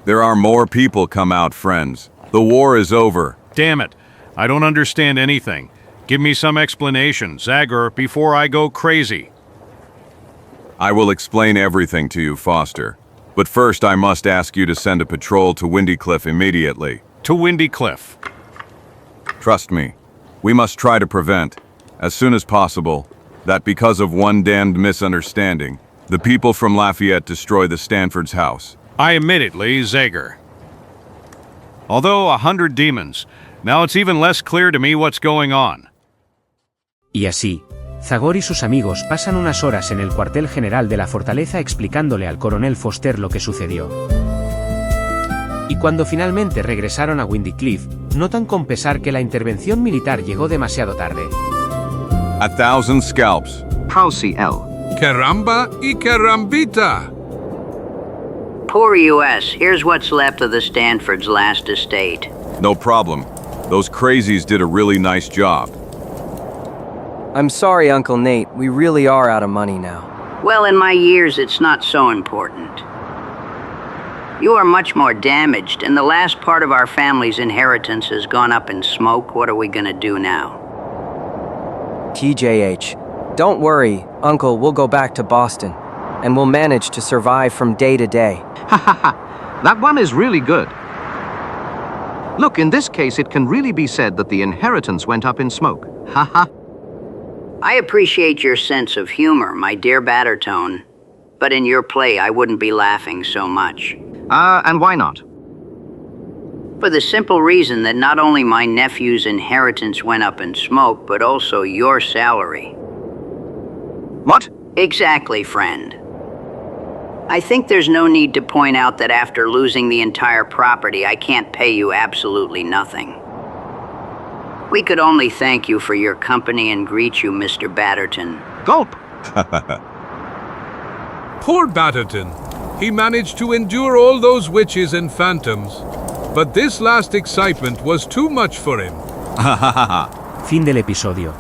Speaker 2: There are more people come out, friends. The war is over.
Speaker 7: Damn it. I don't understand anything. Give me some explanation, Zagor, before I go crazy.
Speaker 2: I will explain everything to you, Foster. But first I must ask you to send a patrol to Windy Cliff immediately.
Speaker 7: To Windy Cliff.
Speaker 2: Trust me. We must try to prevent, as soon as possible, that because of one damned misunderstanding, the people from Lafayette destroy the Stanford's house.
Speaker 7: I admittedly, Zagor. Although 100 demons, now it's even less clear to me what's going on.
Speaker 3: Y así, Zagor y sus amigos pasan unas horas en el cuartel general de la fortaleza explicándole al coronel Foster lo que sucedió. Y cuando finalmente regresaron a Windy Cliff, notan con pesar que la intervención militar llegó demasiado tarde.
Speaker 2: 1,000 scalps.
Speaker 10: Pausi L.
Speaker 1: Caramba y carambita.
Speaker 17: Poor U.S., here's what's left of the Stanford's last estate.
Speaker 2: No problem. Those crazies did a really nice job.
Speaker 4: I'm sorry, Uncle Nate. We really are out of money now.
Speaker 17: Well, in my years, it's not so important. You are much more damaged, and the last part of our family's inheritance has gone up in smoke. What are we gonna do now?
Speaker 4: TJH. Don't worry, Uncle, we'll go back to Boston, and we'll manage to survive from day to day.
Speaker 10: Ha ha ha. That one is really good. Look, in this case, it can really be said that the inheritance went up in smoke. Ha ha.
Speaker 17: I appreciate your sense of humor, my dear Battertone, but in your play, I wouldn't be laughing so much.
Speaker 10: And why not?
Speaker 17: For the simple reason that not only my nephew's inheritance went up in smoke, but also your salary.
Speaker 10: What?
Speaker 17: Exactly, friend. I think there's no need to point out that after losing the entire property, I can't pay you absolutely nothing. We could only thank you for your company and greet you, Mr. Batterton.
Speaker 10: Gulp!
Speaker 1: Poor Batterton. He managed to endure all those witches and phantoms, but this last excitement was too much for him.
Speaker 3: Fin del episodio.